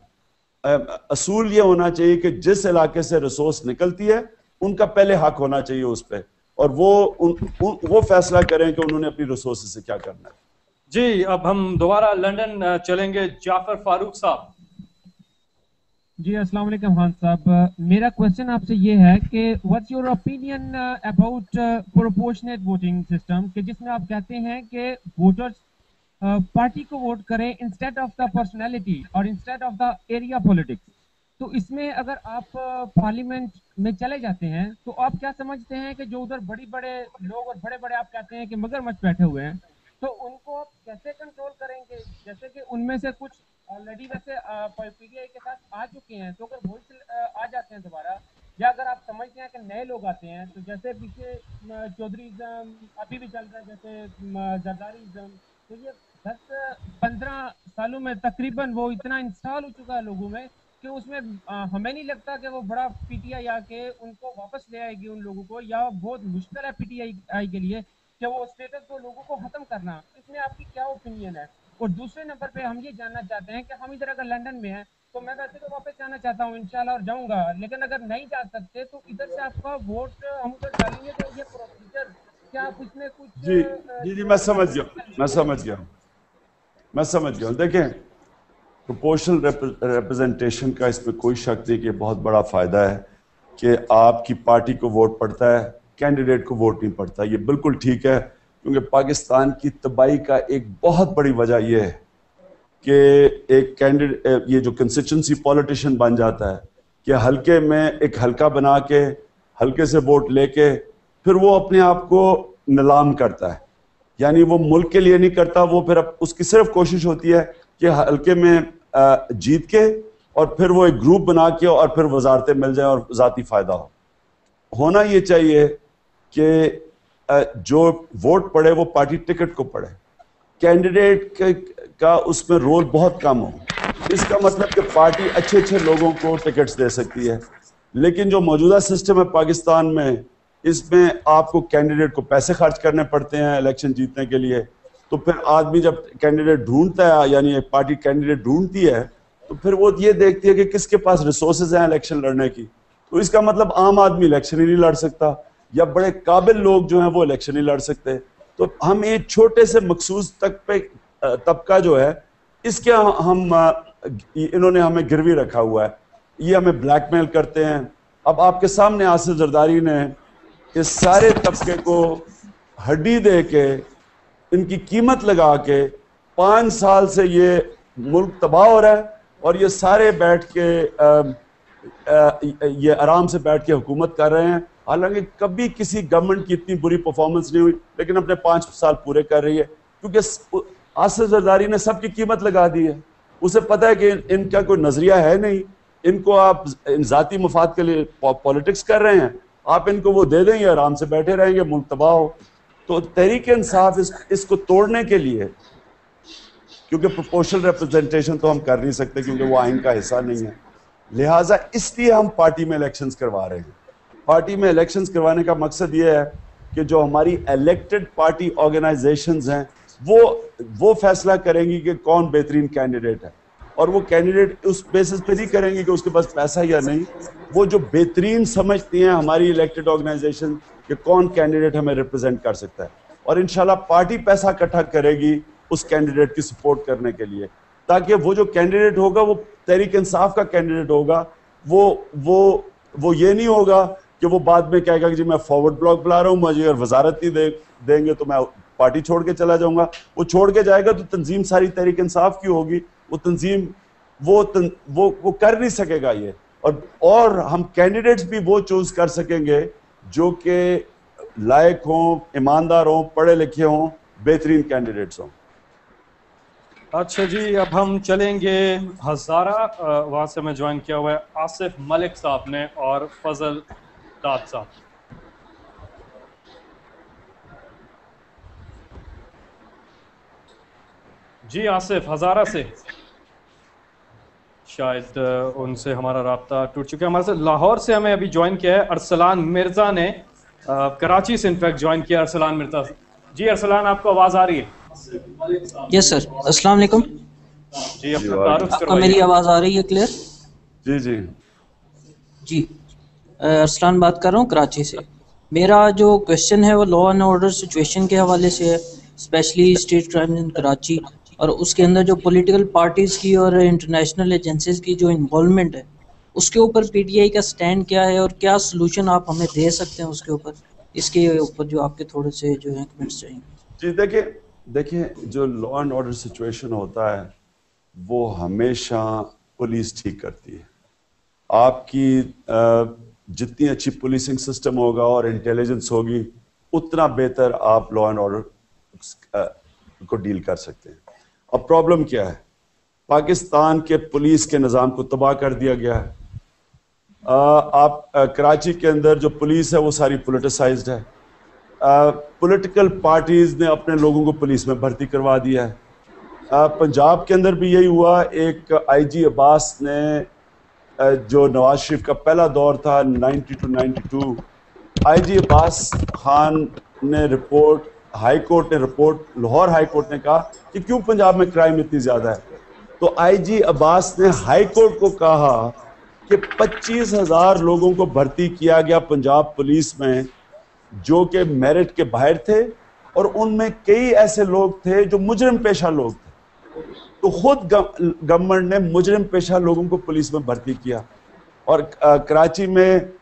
اصول یہ ہونا چاہیے کہ جس علاقے سے ریسورس نکلتی ہے ان کا پہلے حق ہونا چاہیے اس پہ، اور وہ فیصلہ کریں کہ انہوں نے اپنی ریسورسز سے کیا کرنا ہے. جی اب ہم دوبارہ لنڈن چلیں گے. جعفر فاروق صاحب. جی السلام علیکم خان صاحب. میرا کوشچن آپ سے یہ ہے کہ what's your opinion about proportionate voting system, کہ جس میں آپ کہتے ہیں کہ ووٹرز پارٹی کو ووٹ کریں انسٹیڈ آف دا پرسنالٹی اور instead of the area politics. تو اس میں اگر آپ پارلیمنٹ میں چلے جاتے ہیں تو آپ کیا سمجھتے ہیں کہ جو ادھر بڑے لوگ اور بڑے آپ کہتے ہیں کہ مگر مچ بیٹھے ہوئے ہیں، تو ان کو آپ کیسے کنٹرول کریں گے؟ جیسے کہ ان میں سے کچھ آلریڈی ویسے پی ٹی آئی کے ساتھ آ چکے ہیں، تو اگر وہی آ جاتے ہیں دوبارہ، یا اگر آپ سمجھتے ہیں کہ نئے لوگ آتے ہیں، تو جیسے پیچھے چودھریزم ابھی بھی چل رہا ہے، جیسے زرداریزم तो ये 10-15 सालों में तकरीबन वो इतना इंस्टॉल हो चुका है लोगों में कि उसमें हमें नहीं लगता कि वो बड़ा पीटीआई आके उनको वापस ले आएगी उन लोगों को, या बहुत मुश्किल है पीटीआई के लिए कि वो स्टेटस को लोगों को खत्म करना। इसमें आपकी क्या ओपिनियन है? और दूसरे नंबर पे हम ये जानना चाहते हैं कि हम इधर अगर लंदन में हैं तो मैं वैसे तो वापस जाना चाहता हूँ इंशाल्लाह और जाऊंगा, लेकिन अगर नहीं जा सकते तो इधर से आपका वोट हम उधर डालेंगे, तो ये प्रोसीजर क्या आप इसमें कुछ जी जी जी मैं समझ गया हूँ। देखें, प्रोपोर्शनल रिप्रेजेंटेशन का इसमें कोई शक नहीं कि बहुत बड़ा फ़ायदा है कि आपकी पार्टी को वोट पड़ता है, कैंडिडेट को वोट नहीं पड़ता। ये बिल्कुल ठीक है, क्योंकि पाकिस्तान की तबाही का एक बहुत बड़ी वजह यह है कि एक कैंडिडेट, ये जो कंस्टिट्यूंसी पॉलिटिशियन बन जाता है कि हल्के में एक हल्का बना के हल्के से वोट लेके फिर वो अपने आप को नीलाम करता है। यानी वो मुल्क के लिए नहीं करता, वो फिर उसकी सिर्फ कोशिश होती है कि हल्के में जीत के और फिर वो एक ग्रुप बना के और फिर वजारतें मिल जाए और ज़ाती फ़ायदा हो। होना ये चाहिए कि जो वोट पड़े वो पार्टी टिकट को पड़े, कैंडिडेट का उसमें रोल बहुत कम हो। इसका मतलब कि पार्टी अच्छे अच्छे लोगों को टिकट्स दे सकती है, लेकिन जो मौजूदा सिस्टम है पाकिस्तान में, इसमें आपको कैंडिडेट को पैसे खर्च करने पड़ते हैं इलेक्शन जीतने के लिए। तो फिर आदमी जब कैंडिडेट ढूंढता है, यानी एक पार्टी कैंडिडेट ढूंढती है, तो फिर वो ये देखती है कि किसके पास रिसोर्सेज हैं इलेक्शन लड़ने की। तो इसका मतलब आम आदमी इलेक्शन ही नहीं लड़ सकता, या बड़े काबिल लोग जो हैं वो इलेक्शन नहीं लड़ सकते। तो हम एक छोटे से मखसूस तबका जो है, इसके हम इन्होंने हमें गिरवी रखा हुआ है, ये हमें ब्लैकमेल करते हैं। अब आपके सामने आसिफ जरदारी ने इस सारे तबके को हड्डी दे के, इनकी कीमत लगा के 5 साल से ये मुल्क तबाह हो रहा है, और ये सारे बैठ के ये आराम से बैठ के हुकूमत कर रहे हैं। हालांकि कभी किसी गवर्नमेंट की इतनी बुरी परफॉर्मेंस नहीं हुई, लेकिन अपने 5 साल पूरे कर रही है, क्योंकि आसिफ जरदारी ने सबकी कीमत लगा दी है। उसे पता है कि इनका कोई नजरिया है नहीं, इनको आप ज़ाती मफाद के लिए पॉलिटिक्स कर रहे हैं, आप इनको वो दे देंगे, आराम से बैठे रहेंगे, मुल्क तबाह हो। तो तहरीक इंसाफ इसको तोड़ने के लिए, क्योंकि प्रोपोर्शनल रिप्रेजेंटेशन तो हम कर नहीं सकते क्योंकि वो आइन का हिस्सा नहीं है, लिहाजा इसलिए हम पार्टी में इलेक्शंस करवा रहे हैं। पार्टी में इलेक्शंस करवाने का मकसद ये है कि जो हमारी इलेक्टेड पार्टी ऑर्गेनाइजेशंस हैं वो फैसला करेंगी कि कौन बेहतरीन कैंडिडेट है, और वो कैंडिडेट उस बेसिस पे नहीं करेंगे कि उसके पास पैसा या नहीं, वो जो बेहतरीन समझती हैं हमारी इलेक्टेड ऑर्गेनाइजेशन कि कौन कैंडिडेट हमें रिप्रेजेंट कर सकता है, और इंशाल्लाह पार्टी पैसा इकट्ठा करेगी उस कैंडिडेट की सपोर्ट करने के लिए, ताकि वो जो कैंडिडेट होगा वो तहरीक इंसाफ का कैंडिडेट होगा। वो ये नहीं होगा कि वो बाद में कहेगा कि जी मैं फॉरवर्ड ब्लॉक बुला रहा हूँ, मुझे अगर वजारत नहीं देंगे तो मैं पार्टी छोड़ के चला जाऊंगा। वो छोड़ के जाएगा तो तंजीम सारी तहरीक इंसाफ की होगी, वो तंजीम वो कर नहीं सकेगा ये, और हम कैंडिडेट्स भी वो चूज कर सकेंगे जो कि लायक हों, ईमानदार हों, पढ़े लिखे हों, बेहतरीन कैंडिडेट्स हों। अच्छा जी, अब हम चलेंगे हज़ारा, वहाँ से मैं ज्वाइन किया हुआ है आसिफ मलिक साहब ने और फजल दाद साहब। जी आसिफ हज़ारा से, शायद उनसे हमारा राब्ता टूट चुका है। हमारे साथ लाहौर से हमें अभी ज्वाइन किया है अरसलान मिर्ज़ा ने, कराची से इनफैक्ट ज्वाइन किया अरसलान मिर्ज़ा। जी अरसलान, आपको आवाज़ आ रही है? यस सर, अस्सलाम वालेकुम जी, अपना तारुफ आपको मेरी आवाज़ आ रही है क्लियर? जी जी जी, अरसलान बात कर रहा हूँ कराची से। मेरा जो क्वेश्चन है वो लॉ एंड ऑर्डर सिचुएशन के हवाले से है, स्पेशली स्टेट क्राइम इन कराची, और उसके अंदर जो पॉलिटिकल पार्टीज़ की और इंटरनेशनल एजेंसीज की जो इन्वॉल्वमेंट है, उसके ऊपर पीटीआई का स्टैंड क्या है और क्या सलूशन आप हमें दे सकते हैं उसके ऊपर, इसके ऊपर जो आपके थोड़े से जो है कमेंट्स चाहिए। जी देखिए जो लॉ एंड ऑर्डर सिचुएशन होता है वो हमेशा पुलिस ठीक करती है। आपकी जितनी अच्छी पुलिसिंग सिस्टम होगा और इंटेलिजेंस होगी, उतना बेहतर आप लॉ एंड ऑर्डर को डील कर सकते हैं। अब प्रॉब्लम क्या है, पाकिस्तान के पुलिस के निज़ाम को तबाह कर दिया गया है। आप कराची के अंदर जो पुलिस है वो सारी पोलिटिसाइज्ड है, पॉलिटिकल पार्टीज ने अपने लोगों को पुलिस में भर्ती करवा दिया है। पंजाब के अंदर भी यही हुआ। एक आईजी अब्बास ने जो नवाज शरीफ का पहला दौर था 90 to 92, आईजी अब्बास खान ने रिपोर्ट, हाई कोर्ट ने रिपोर्ट, लाहौर हाई कोर्ट ने कहा कि क्यों पंजाब में क्राइम इतनी ज़्यादा है, तो आईजी अब्बास ने हाई कोर्ट को कहा कि 25,000 लोगों को भर्ती किया गया पंजाब पुलिस में जो कि मेरिट के बाहर थे, और उनमें कई ऐसे लोग थे जो मुजरिम पेशा लोग थे। तो खुद गवर्नमेंट ने मुजरिम पेशा लोगों को पुलिस में भर्ती किया, और कराची में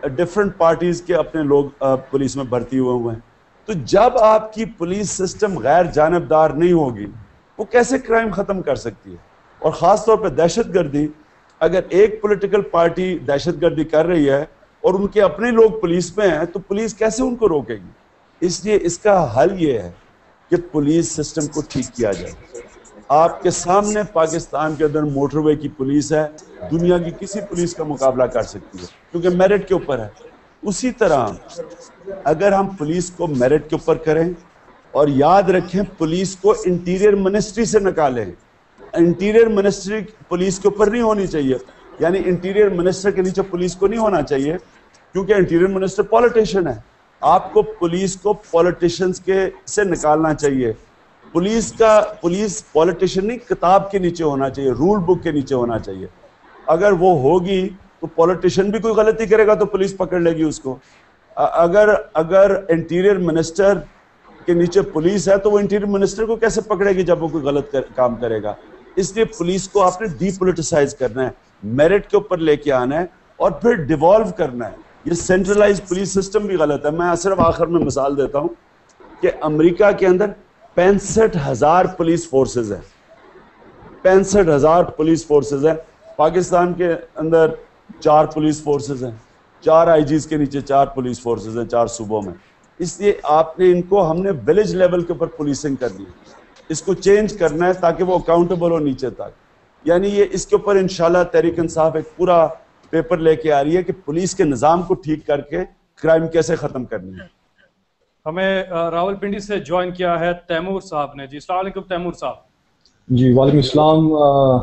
डिफरेंट पार्टीज के अपने लोग पुलिस में भर्ती हुए हैं। तो जब आपकी पुलिस सिस्टम गैर जानबदार नहीं होगी, वो कैसे क्राइम ख़त्म कर सकती है? और ख़ास तौर पर दहशतगर्दी, अगर एक पॉलिटिकल पार्टी दहशतगर्दी कर रही है और उनके अपने लोग पुलिस में हैं, तो पुलिस कैसे उनको रोकेगी? इसलिए इसका हल ये है कि पुलिस सिस्टम को ठीक किया जाए। आपके सामने पाकिस्तान के अंदर मोटरवे की पुलिस है, दुनिया की किसी पुलिस का मुकाबला कर सकती है क्योंकि मेरिट के ऊपर है। उसी तरह अगर हम पुलिस को मेरिट के ऊपर करें, और याद रखें पुलिस को इंटीरियर मिनिस्ट्री से निकालें। इंटीरियर मिनिस्ट्री पुलिस के ऊपर नहीं होनी चाहिए, यानी इंटीरियर मिनिस्टर के नीचे पुलिस को नहीं होना चाहिए, क्योंकि इंटीरियर मिनिस्टर पॉलिटिशियन है। आपको पुलिस को पॉलिटिशियंस के से निकालना चाहिए। पुलिस पॉलिटिशियन नहीं, किताब के नीचे होना चाहिए, रूल बुक के नीचे होना चाहिए। अगर वो होगी तो पॉलिटिशियन भी कोई गलती करेगा तो पुलिस पकड़ लेगी उसको। अगर इंटीरियर मिनिस्टर के नीचे पुलिस है तो वो इंटीरियर मिनिस्टर को कैसे पकड़ेगी जब वो कोई गलत काम करेगा? इसलिए पुलिस को आपने डीपोलिटिसाइज करना है, मेरिट के ऊपर लेके आना है, और फिर डिवॉल्व करना है। ये सेंट्रलाइज पुलिस सिस्टम भी गलत है। मैं सिर्फ आखिर में मिसाल देता हूँ कि अमेरिका के अंदर 65,000 पुलिस फोर्सेज है, 65,000 पुलिस फोर्सेज है। पाकिस्तान के अंदर 4 पुलिस फोर्सेज हैं, 4 आईजीज के नीचे 4 पुलिस फोर्सेज हैं 4 सूबों में। इसलिए आपने इनको, हमने विलेज लेवल के ऊपर पुलिसिंग करनी है, इसको चेंज करना है ताकि वो अकाउंटेबल हो नीचे तक। यानी ये इसके ऊपर इंशाल्लाह तहरीक इंसाफ एक पूरा पेपर लेके आ रही है कि पुलिस के निज़ाम को ठीक करके क्राइम कैसे ख़त्म करनी है। हमें रावलपिंडी से ज्वाइन किया है तैमूर साहब ने। जी अस्सलाम वालेकुम तैमूर साहब। जी वालेकुम अस्सलाम।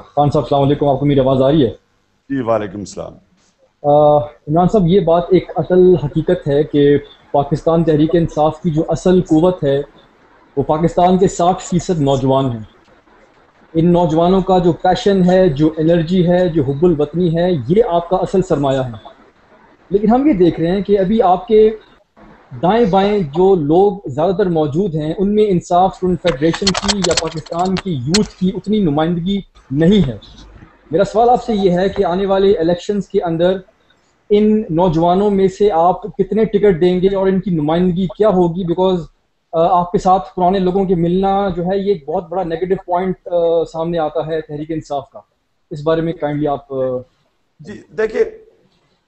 खान साहब अस्सलाम वालेकुम, आपको मेरी आवाज़ आ रही है? जी वालेकुम अस्सलाम। इमरान साहब, ये बात एक असल हकीकत है कि पाकिस्तान तहरीक इंसाफ की जो असल कुव्वत है वो पाकिस्तान के 60% नौजवान हैं। इन नौजवानों का जो पैशन है, जो एनर्जी है, जो हुब्बुल वतनी है, ये आपका असल सरमाया है। लेकिन हम ये देख रहे हैं कि अभी आपके दाएं बाएं जो लोग ज़्यादातर मौजूद हैं, उनमें इंसाफ स्टूडेंट फेडरेशन की या पाकिस्तान की यूथ की उतनी नुमाइंदगी नहीं है। मेरा सवाल आपसे ये है कि आने वाले इलेक्शंस के अंदर इन नौजवानों में से आप कितने टिकट देंगे और इनकी नुमाइंदगी क्या होगी? बिकॉज आपके साथ पुराने लोगों के मिलना जो है, ये एक बहुत बड़ा नेगेटिव पॉइंट सामने आता है तहरीक इंसाफ का। इस बारे में काइंडली आप जी देखिए,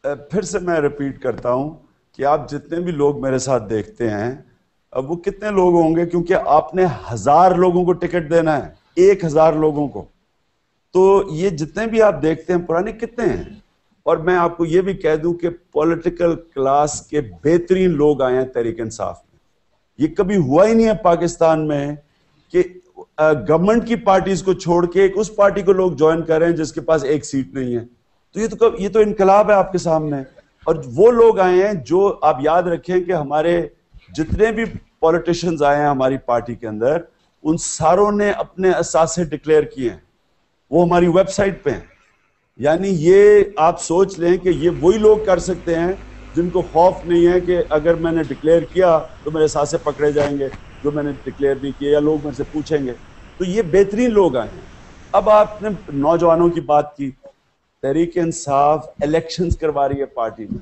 फिर से मैं रिपीट करता हूँ कि आप जितने भी लोग मेरे साथ देखते हैं, अब वो कितने लोग होंगे, क्योंकि आपने 1000 लोगों को टिकट देना है, 1000 लोगों को। तो ये जितने भी आप देखते हैं पुराने कितने हैं। और मैं आपको ये भी कह दूं कि पॉलिटिकल क्लास के बेहतरीन लोग आए हैं तहरीक इंसाफ में। ये कभी हुआ ही नहीं है पाकिस्तान में कि गवर्नमेंट की पार्टीज को छोड़ के उस पार्टी को लोग ज्वाइन कर रहे हैं जिसके पास एक सीट नहीं है। तो ये तो इनकलाब है आपके सामने। और वो लोग आए हैं जो, आप याद रखें कि हमारे जितने भी पॉलिटिशियंस आए हैं हमारी पार्टी के अंदर, उन सारों ने अपने असासे डिक्लेयर किए हैं, वो हमारी वेबसाइट पे हैं। यानी ये आप सोच लें कि ये वही लोग कर सकते हैं जिनको खौफ नहीं है कि अगर मैंने डिक्लेयर किया तो मेरे सासे पकड़े जाएंगे, जो मैंने डिक्लेयर नहीं किया, या लोग मेरे से पूछेंगे। तो ये बेहतरीन लोग आए हैं। अब आपने नौजवानों की बात की, तहरीक इंसाफ इलेक्शंस करवा रही है पार्टी में,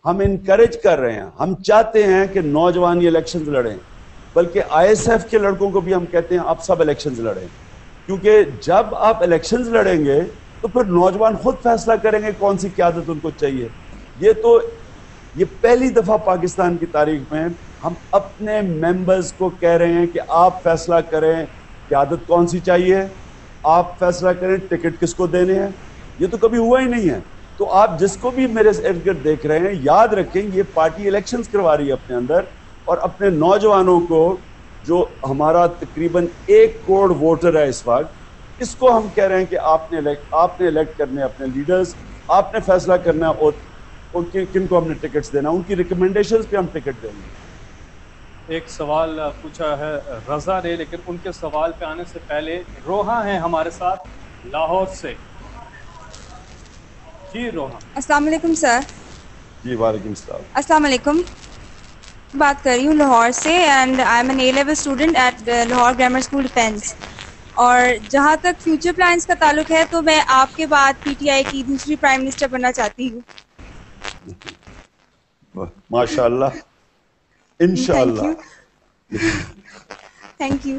हम इनकरेज कर रहे हैं, हम चाहते हैं कि नौजवान ये इलेक्शंस लड़ें, बल्कि ISF के लड़कों को भी हम कहते हैं आप सब इलेक्शंस लड़ें, क्योंकि जब आप इलेक्शंस लड़ेंगे तो फिर नौजवान खुद फैसला करेंगे कौन सी क़यादत उनको चाहिए। ये पहली दफ़ा पाकिस्तान की तारीख में हम अपने मेंबर्स को कह रहे हैं कि आप फैसला करें क़यादत कौन सी चाहिए, आप फैसला करें टिकट किसको देने हैं। ये तो कभी हुआ ही नहीं है। तो आप जिसको भी मेरे इर्द गिर्द देख रहे हैं, याद रखें ये पार्टी इलेक्शंस करवा रही है अपने अंदर, اور اپنے نوجوانوں کو جو ہمارا تقریباً 1 کروڑ ووٹر ہے اس وقت, اس کو ہم کہہ رہے ہیں کہ آپ نے الیکٹ کرنے اپنے لیڈرز, آپ نے فیصلہ کرنا اور کن کو ہم نے ٹکٹس دینا, ان کی ریکمنڈیشنز پہ ہم ٹکٹ دیں گے. ایک سوال پوچھا ہے رضا نے, لیکن ان کے سوال پہ آنے سے پہلے روحا ہیں ہمارے ساتھ لاہور سے. جی روحا. السلام علیکم سر. جی وعلیکم السلام. السلام علیکم. بات کر رہی ہوں لاہور سے and I am an A level student at Lahore grammar school defence. اور جہاں تک فیوچر پلانس کا تعلق ہے تو میں آپ کے بعد پی ٹی آئی کی دوسری پرائم منسٹر بننا چاہتی ہوں. ماشاء اللہ, انشاءاللہ. Thank you.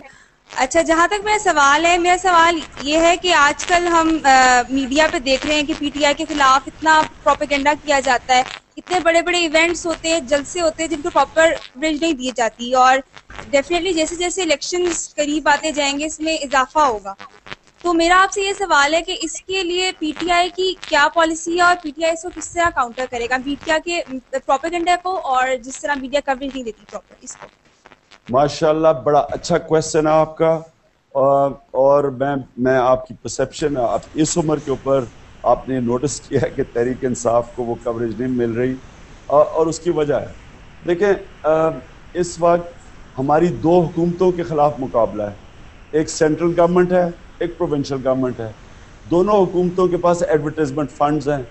اچھا, جہاں تک میرا سوال یہ ہے کہ آج کل ہم میڈیا پہ دیکھ رہے ہیں کہ پی ٹی آئی کے خلاف اتنا پروپیگنڈا کیا جاتا ہے, اتنے بڑے بڑے ایونٹس ہوتے ہیں, جلسے ہوتے ہیں جن کو پراپر کوریج نہیں دی جاتی, اور ڈیفینیٹلی جیسے جیسے الیکشنز قریب آتے جائیں گے اس میں اضافہ ہوگا. تو میرا آپ سے یہ سوال ہے کہ اس کے لیے پی ٹی آئی کی کیا پالیسی ہے اور پی ٹی آئی اس کو کس طرح کاؤنٹر کرے گا, میڈیا کے پروپیگنڈا کو, اور جس طرح میڈیا کوریج نہیں دیتی پراپر اس کو. ماشاءاللہ, بڑا اچھا کویسچن ہے آپ کا, اور میں آپ کی پرسیپشن اس عمر کے اوپر آپ نے نوٹس کیا ہے کہ تحریک انصاف کو وہ کوریج نہیں مل رہی, اور اس کی وجہ ہے. دیکھیں, اس وقت ہماری 2 حکومتوں کے خلاف مقابلہ ہے, ایک سینٹرل گورنمنٹ ہے, ایک پروونشل گورنمنٹ ہے. دونوں حکومتوں کے پاس ایڈورٹائزمنٹ فنڈز ہیں,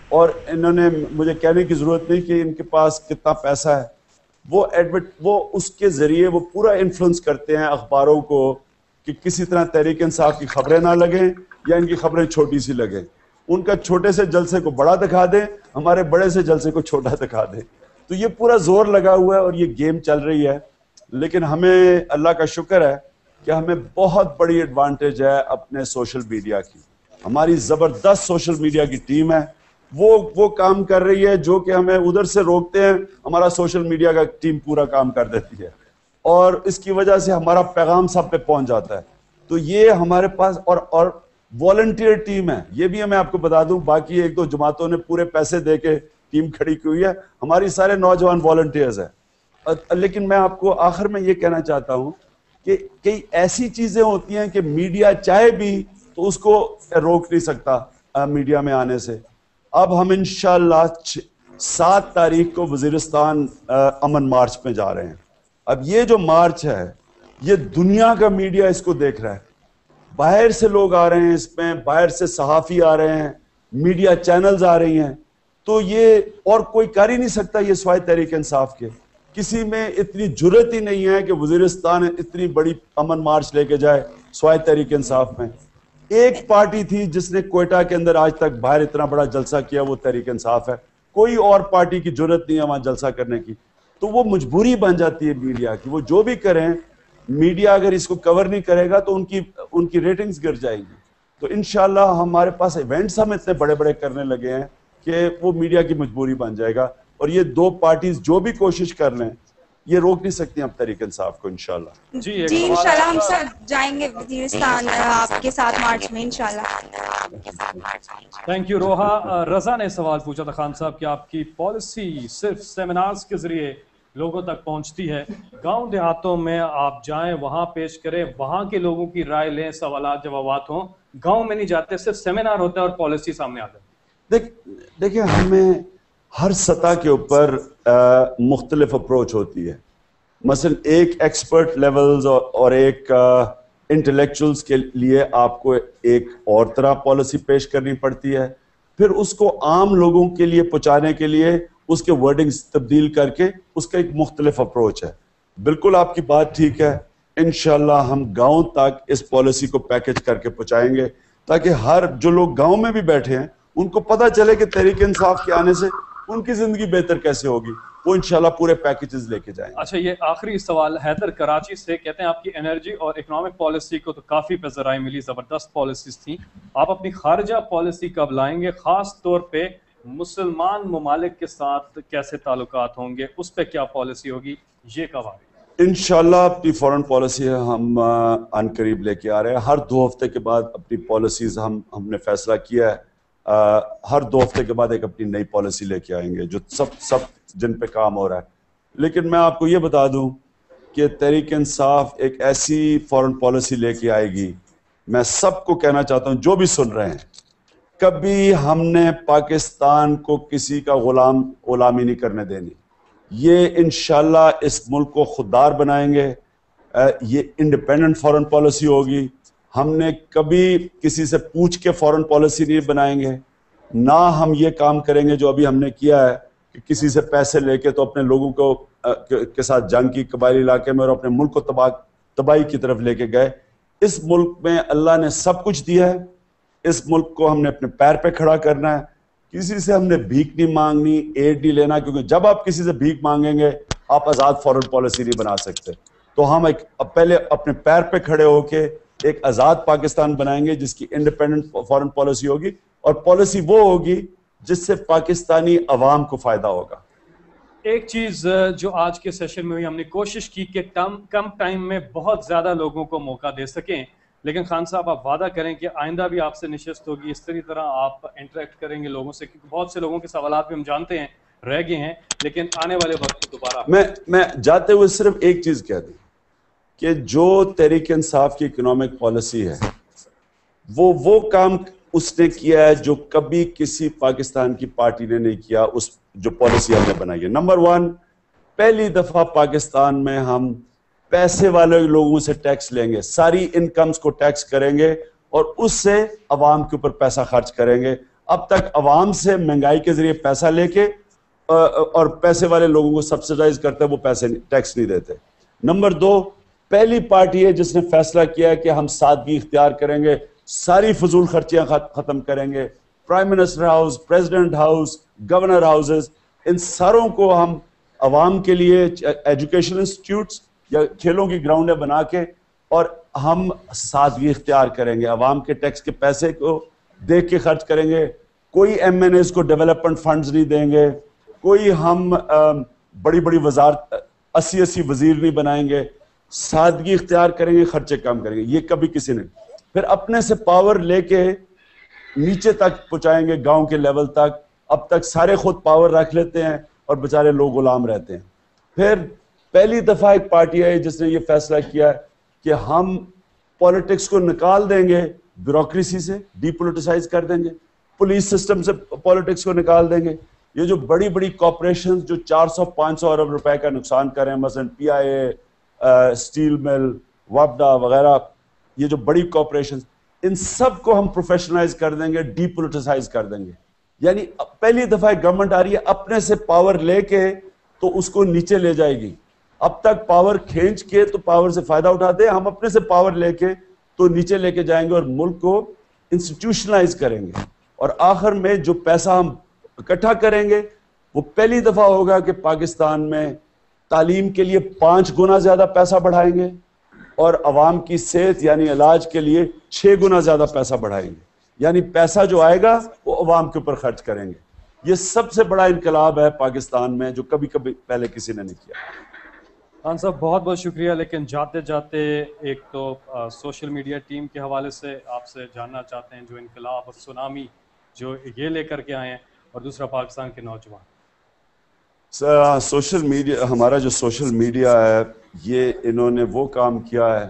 اور انہوں نے مجھے کہنے کی ضرورت نہیں کہ ان کے پاس کتنا پیسہ ہے. وہ اس کے ذریعے وہ پورا انفلوئنس کرتے ہیں اخباروں کو کہ کسی طرح تحریک انصاف کی خبریں نہ لگیں یا ان کی خبریں چھوٹی سی لگیں. ان کا چھوٹے سے جلسے کو بڑا دکھا دیں, ہمارے بڑے سے جلسے کو چھوٹا دکھا دیں. تو یہ پورا زور لگا ہوا ہے اور یہ گیم چل رہی ہے. لیکن ہمیں اللہ کا شکر ہے کہ ہمیں بہت بڑی ایڈوانٹیج ہے اپنے سوشل میڈیا کی. ہماری زبردست سوشل میڈیا کی ٹیم ہے, وہ کام کر رہی ہے جو کہ ہمیں ادھر سے روکتے ہیں, ہمارا سوشل میڈیا کا ٹیم پورا کام کر دیتی ہے, اور اس کی وجہ سے ہمارا پیغام سب پہ پہنچ جاتا ہے. تو یہ ہمارے پاس اور والنٹیئر ٹیم ہے, یہ بھی میں آپ کو بتا دوں. باقی 1-2 جماعتوں نے پورے پیسے دے کے ٹیم کھڑی کی ہوئی ہے, ہماری سارے نوجوان والنٹیئرز ہیں. لیکن میں آپ کو آخر میں یہ کہنا چاہتا ہوں کہ کئی ایسی چیزیں ہوتی ہیں کہ میڈیا چاہے بھی تو اس کو روک نہیں سکتا میڈیا میں آنے سے. اب ہم انشاءاللہ 7 تاریخ کو وزیرستان امن مارچ پہ جا رہے ہیں. اب یہ جو مارچ ہے یہ دنیا کا میڈیا اس کو دیکھ رہا ہے, باہر سے لوگ آ رہے ہیں اس میں, باہر سے صحافی آ رہے ہیں, میڈیا چینلز آ رہی ہیں. تو یہ اور کوئی کر ہی نہیں سکتا یہ سوائے تحریک انصاف کے. کسی میں اتنی جرت ہی نہیں ہے کہ وزیرستان اتنی بڑی امن مارچ لے کے جائے سوائے تحریک انصاف میں. ایک پارٹی تھی جس نے کوئٹہ کے اندر آج تک باہر اتنا بڑا جلسہ کیا, وہ تحریک انصاف ہے. کوئی اور پارٹی کی جرت نہیں ہے وہاں جلسہ کرنے کی. تو وہ مجبوری بن جاتی ہے میڈیا کی, وہ جو بھی کریں, میڈیا اگر اس کو کور نہیں کرے گا تو ان کی ریٹنگز گر جائیں گی. تو انشاءاللہ ہمارے پاس ایونٹس ہم اتنے بڑے بڑے کرنے لگے ہیں کہ وہ میڈیا کی مجبوری بن جائے گا. اور یہ 2 پارٹیز جو بھی کوشش کر لیں یہ روک نہیں سکتی اب تحریک انصاف کو انشاءاللہ. جی انشاءاللہ ہم سب جائیں گے وزیرستان آپ کے ساتھ مارچ میں انشاءاللہ. Thank you روحا. رضا نے سوال پوچھا تھا خان صاحب کہ آپ کی پالیسی صرف سیمینارز کے ذریعے لوگوں تک پہنچتی ہے, گاؤں دیہاتوں میں آپ جائیں, وہاں پیش کریں, وہاں کے لوگوں کی رائے لیں, سوالات جوابات ہوں, گاؤں میں نہیں جاتے, صرف سیمینار ہوتا ہے اور پالیسی سامنے آتا ہے. دیکھیں ہمیں ہر سطح کے اوپر مختلف اپروچ ہوتی ہے. مثلا ایک ایکسپرٹ لیولز اور ایک انٹلیکچوئلز کے لیے آپ کو ایک اور طرح پالیسی پیش کرنی پڑتی ہے, پھر اس کو عام لوگوں کے لیے پہنچانے کے لیے اس کے ورڈنگز تبدیل کر کے اس کا ایک مختلف اپروچ ہے. بالکل آپ کی بات ٹھیک ہے, انشاءاللہ ہم گاؤں تک اس پالیسی کو پیکج کر کے پہنچائیں گے تاکہ ہر جو لوگ گاؤں میں بھی بیٹھے ہیں ان کو پتہ چلے کہ تحریک انصاف کے آنے سے ان کی زندگی بہتر کیسے ہوگی. وہ انشاءاللہ پورے پیکیجز لے کے جائیں. اچھا, یہ آخری سوال حیدر کراچی سے, کہتے ہیں آپ کی انرجی اور اکنامک پالیسی کو تو کافی پذیرائی ملی, زبردست پالیسیز تھیں, آپ اپنی خارجہ پالیسی کب لائیں گے, خاص طور پہ مسلمان ممالک کے ساتھ کیسے تعلقات ہوں گے, اس پہ کیا پالیسی ہوگی, یہ کب آئے گی؟ انشاءاللہ اپنی فورن پالیسی ہم ان قریب لے کے آ رہے ہیں. ہر 2 ہفتے کے بعد اپنی پالیسیز ہم نے فیصلہ کیا ہے, ہر 2 ہفتے کے بعد ایک اپنی نئی پالیسی لے کے آئیں گے جو سب جن پہ کام ہو رہا ہے. لیکن میں آپ کو یہ بتا دوں کہ تحریک انصاف ایک ایسی فورن پالیسی لے کے آئے گی. میں سب کو کہنا چاہتا ہوں جو بھی سن رہے ہیں, کبھی ہم نے پاکستان کو کسی کا غلامی نہیں کرنے دینی. یہ انشاءاللہ اس ملک کو خوددار بنائیں گے. یہ انڈیپینڈنٹ فورن پالیسی ہوگی. ہم نے کبھی کسی سے پوچھ کے فورن پالیسی نہیں بنائیں گے. نہ ہم یہ کام کریں گے جو ابھی ہم نے کیا ہے کہ کسی سے پیسے لے کے تو اپنے لوگوں کو کے ساتھ جنگ کی قبائلی علاقے میں اور اپنے ملک کو تباہی کی طرف لے کے گئے. اس ملک میں اللہ نے سب کچھ دیا ہے. اس ملک کو ہم نے اپنے پیر پہ کھڑا کرنا ہے. کسی سے ہم نے بھیک نہیں مانگنی, ایڈ نہیں لینا, کیونکہ جب آپ کسی سے بھیک مانگیں گے آپ آزاد فورن پالیسی نہیں بنا سکتے. تو ہم پہلے اپنے پیر پہ کھڑے ہو کے ایک آزاد پاکستان بنائیں گے جس کی انڈیپینڈنٹ فورن پالیسی ہوگی, اور پالیسی وہ ہوگی جس سے پاکستانی عوام کو فائدہ ہوگا. ایک چیز جو آج کے سیشن میں ہوئی, ہم نے کوشش کی کہ کم ٹائم میں بہت زیادہ لوگوں کو موقع دے سکیں, لیکن خان صاحب آپ وعدہ کریں کہ آئندہ بھی آپ سے نشست ہوگی, اس طرح آپ انٹریکٹ کریں گے لوگوں سے, کیونکہ بہت سے لوگوں کے سوالات بھی ہم جانتے ہیں رہ گئے ہیں, لیکن آنے والے وقت کو دوبارہ میں جاتے ہوئے صرف ایک چیز کہہ دوں کہ جو تحریک انصاف کی اکنامک پالیسی ہے وہ کام اس نے کیا ہے جو کبھی کسی پاکستان کی پارٹی نے نہیں کیا. اس جو پالیسی ہم نے بنائی ہے, نمبر 1, پہلی دفعہ پاکستان میں ہم پیسے والے لوگوں سے ٹیکس لیں گے, ساری انکمز کو ٹیکس کریں گے اور اس سے عوام کے اوپر پیسہ خرچ کریں گے. اب تک عوام سے مہنگائی کے ذریعے پیسہ لے کے اور پیسے والے لوگوں کو سبسڈائز کرتے وہ پیسے ٹیکس نہیں دیتے. نمبر 2, پہلی پارٹی ہے جس نے فیصلہ کیا ہے کہ ہم سادگی اختیار کریں گے, ساری فضول خرچیاں ختم کریں گے. Prime minister house, president house, governor houses, ان ساروں کو ہم عوام کے لیے ایجوکیشن انسٹیٹیوٹس یا کھیلوں کی گراؤنڈیں بنا کے, اور ہم سادگی اختیار کریں گے. عوام کے ٹیکس کے پیسے کو دیکھ کے خرچ کریں گے. کوئی ایم این ایز کو ڈیولپمنٹ فنڈز نہیں دیں گے. کوئی ہم بڑی بڑی وزارت 80 وزیر نہیں بنائیں گے. سادگی اختیار کریں گے, خرچے کم کریں گے. یہ کبھی کسی نے. پھر اپنے سے پاور لے کے نیچے تک پہنچائیں گے, گاؤں کے لیول تک. اب تک سارے خود پاور رکھ لیتے ہیں اور بیچارے لوگ غلام رہتے ہیں. پھر پہلی دفعہ ایک پارٹی ہے جس نے یہ فیصلہ کیا ہے کہ ہم پولیٹکس کو نکال دیں گے, بیوروکریسی سے ڈی پولیٹیسائز کر دیں گے, پولیس سسٹم سے پولیٹکس کو نکال دیں گے. یہ جو بڑی بڑی کارپوریشنز جو 400-500 ارب روپے کا نقصان کر رہے ہیں, مثلا پی آئی اے, اسٹیل مل, وابڈا وغیرہ, یہ جو بڑی کارپوریشنز, ان سب کو ہم پروفیشنلائز کر دیں گے, ڈی پولیٹیسائز کر دیں گے. یعنی پہلی دفعہ گورنمنٹ آ رہی ہے اپنے سے پاور لے کے تو اس کو نیچے لے جائے گی. اب تک پاور کھینچ کے تو پاور سے فائدہ اٹھاتے ہیں, ہم اپنے سے پاور لے کے تو نیچے لے کے جائیں گے اور ملک کو انسٹیٹیوشنلائز کریں گے. اور آخر میں جو پیسہ ہم اکٹھا کریں گے وہ پہلی دفعہ ہوگا کہ پاکستان میں تعلیم کے لیے 5 گنا زیادہ پیسہ بڑھائیں گے اور عوام کی صحت یعنی علاج کے لیے 6 گنا زیادہ پیسہ بڑھائیں گے. یعنی پیسہ جو آئے گا وہ عوام کے اوپر خرچ کریں گے. یہ سب سے بڑا انقلاب ہے پاکستان میں جو کبھی پہلے کسی نے نہیں کیا. خان صاحب بہت بہت شکریہ, لیکن جاتے جاتے ایک تو سوشل میڈیا ٹیم کے حوالے سے آپ سے جاننا چاہتے ہیں جو انقلاب اور سونامی جو یہ لے کر کے آئے ہیں, اور دوسرا پاکستان کے نوجوان. سوشل میڈیا, ہمارا جو سوشل میڈیا ہے یہ انہوں نے وہ کام کیا ہے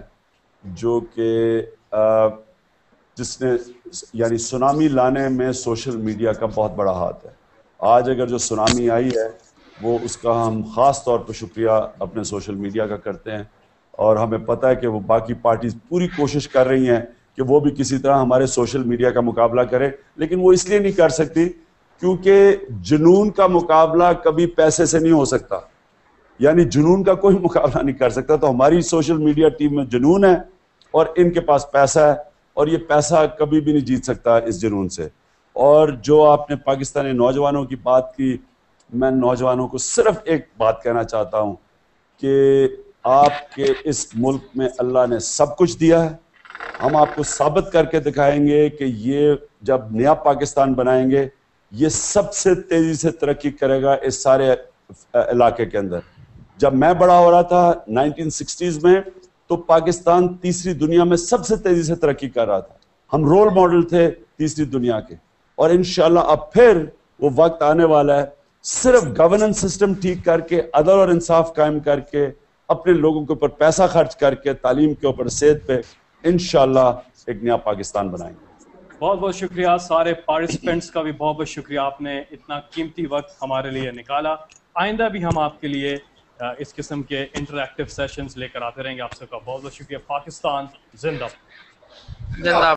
جو کہ جس نے یعنی سونامی لانے میں سوشل میڈیا کا بہت بڑا ہاتھ ہے. آج اگر جو سونامی آئی ہے وہ اس کا ہم خاص طور پہ شکریہ اپنے سوشل میڈیا کا کرتے ہیں, اور ہمیں پتہ ہے کہ وہ باقی پارٹیز پوری کوشش کر رہی ہیں کہ وہ بھی کسی طرح ہمارے سوشل میڈیا کا مقابلہ کرے, لیکن وہ اس لیے نہیں کر سکتی کیونکہ جنون کا مقابلہ کبھی پیسے سے نہیں ہو سکتا. یعنی جنون کا کوئی مقابلہ نہیں کر سکتا. تو ہماری سوشل میڈیا ٹیم میں جنون ہے اور ان کے پاس پیسہ ہے, اور یہ پیسہ کبھی بھی نہیں جیت سکتا اس جنون سے. اور جو آپ نے پاکستانی نوجوانوں کی بات کی, میں نوجوانوں کو صرف ایک بات کہنا چاہتا ہوں کہ آپ کے اس ملک میں اللہ نے سب کچھ دیا ہے. ہم آپ کو ثابت کر کے دکھائیں گے کہ یہ جب نیا پاکستان بنائیں گے یہ سب سے تیزی سے ترقی کرے گا اس سارے علاقے کے اندر. جب میں بڑا ہو رہا تھا 1960s میں تو پاکستان تیسری دنیا میں سب سے تیزی سے ترقی کر رہا تھا. ہم رول ماڈل تھے تیسری دنیا کے, اور انشاءاللہ اب پھر وہ وقت آنے والا ہے सिर्फ गवर्नेंस सिस्टम ठीक करके, अदल और इंसाफ कायम करके, अपने लोगों के ऊपर पैसा खर्च करके, तालीम के ऊपर, सेहत पे, इंशाल्लाह एक नया पाकिस्तान बनाएंगे। बहुत बहुत शुक्रिया सारे पार्टिसिपेंट्स का भी बहुत बहुत शुक्रिया, आपने इतना कीमती वक्त हमारे लिए निकाला। आइंदा भी हम आपके लिए इस किस्म के इंटरैक्टिव सेशंस लेकर आते रहेंगे। आप सबका बहुत बहुत शुक्रिया। पाकिस्तान जिंदाबाद।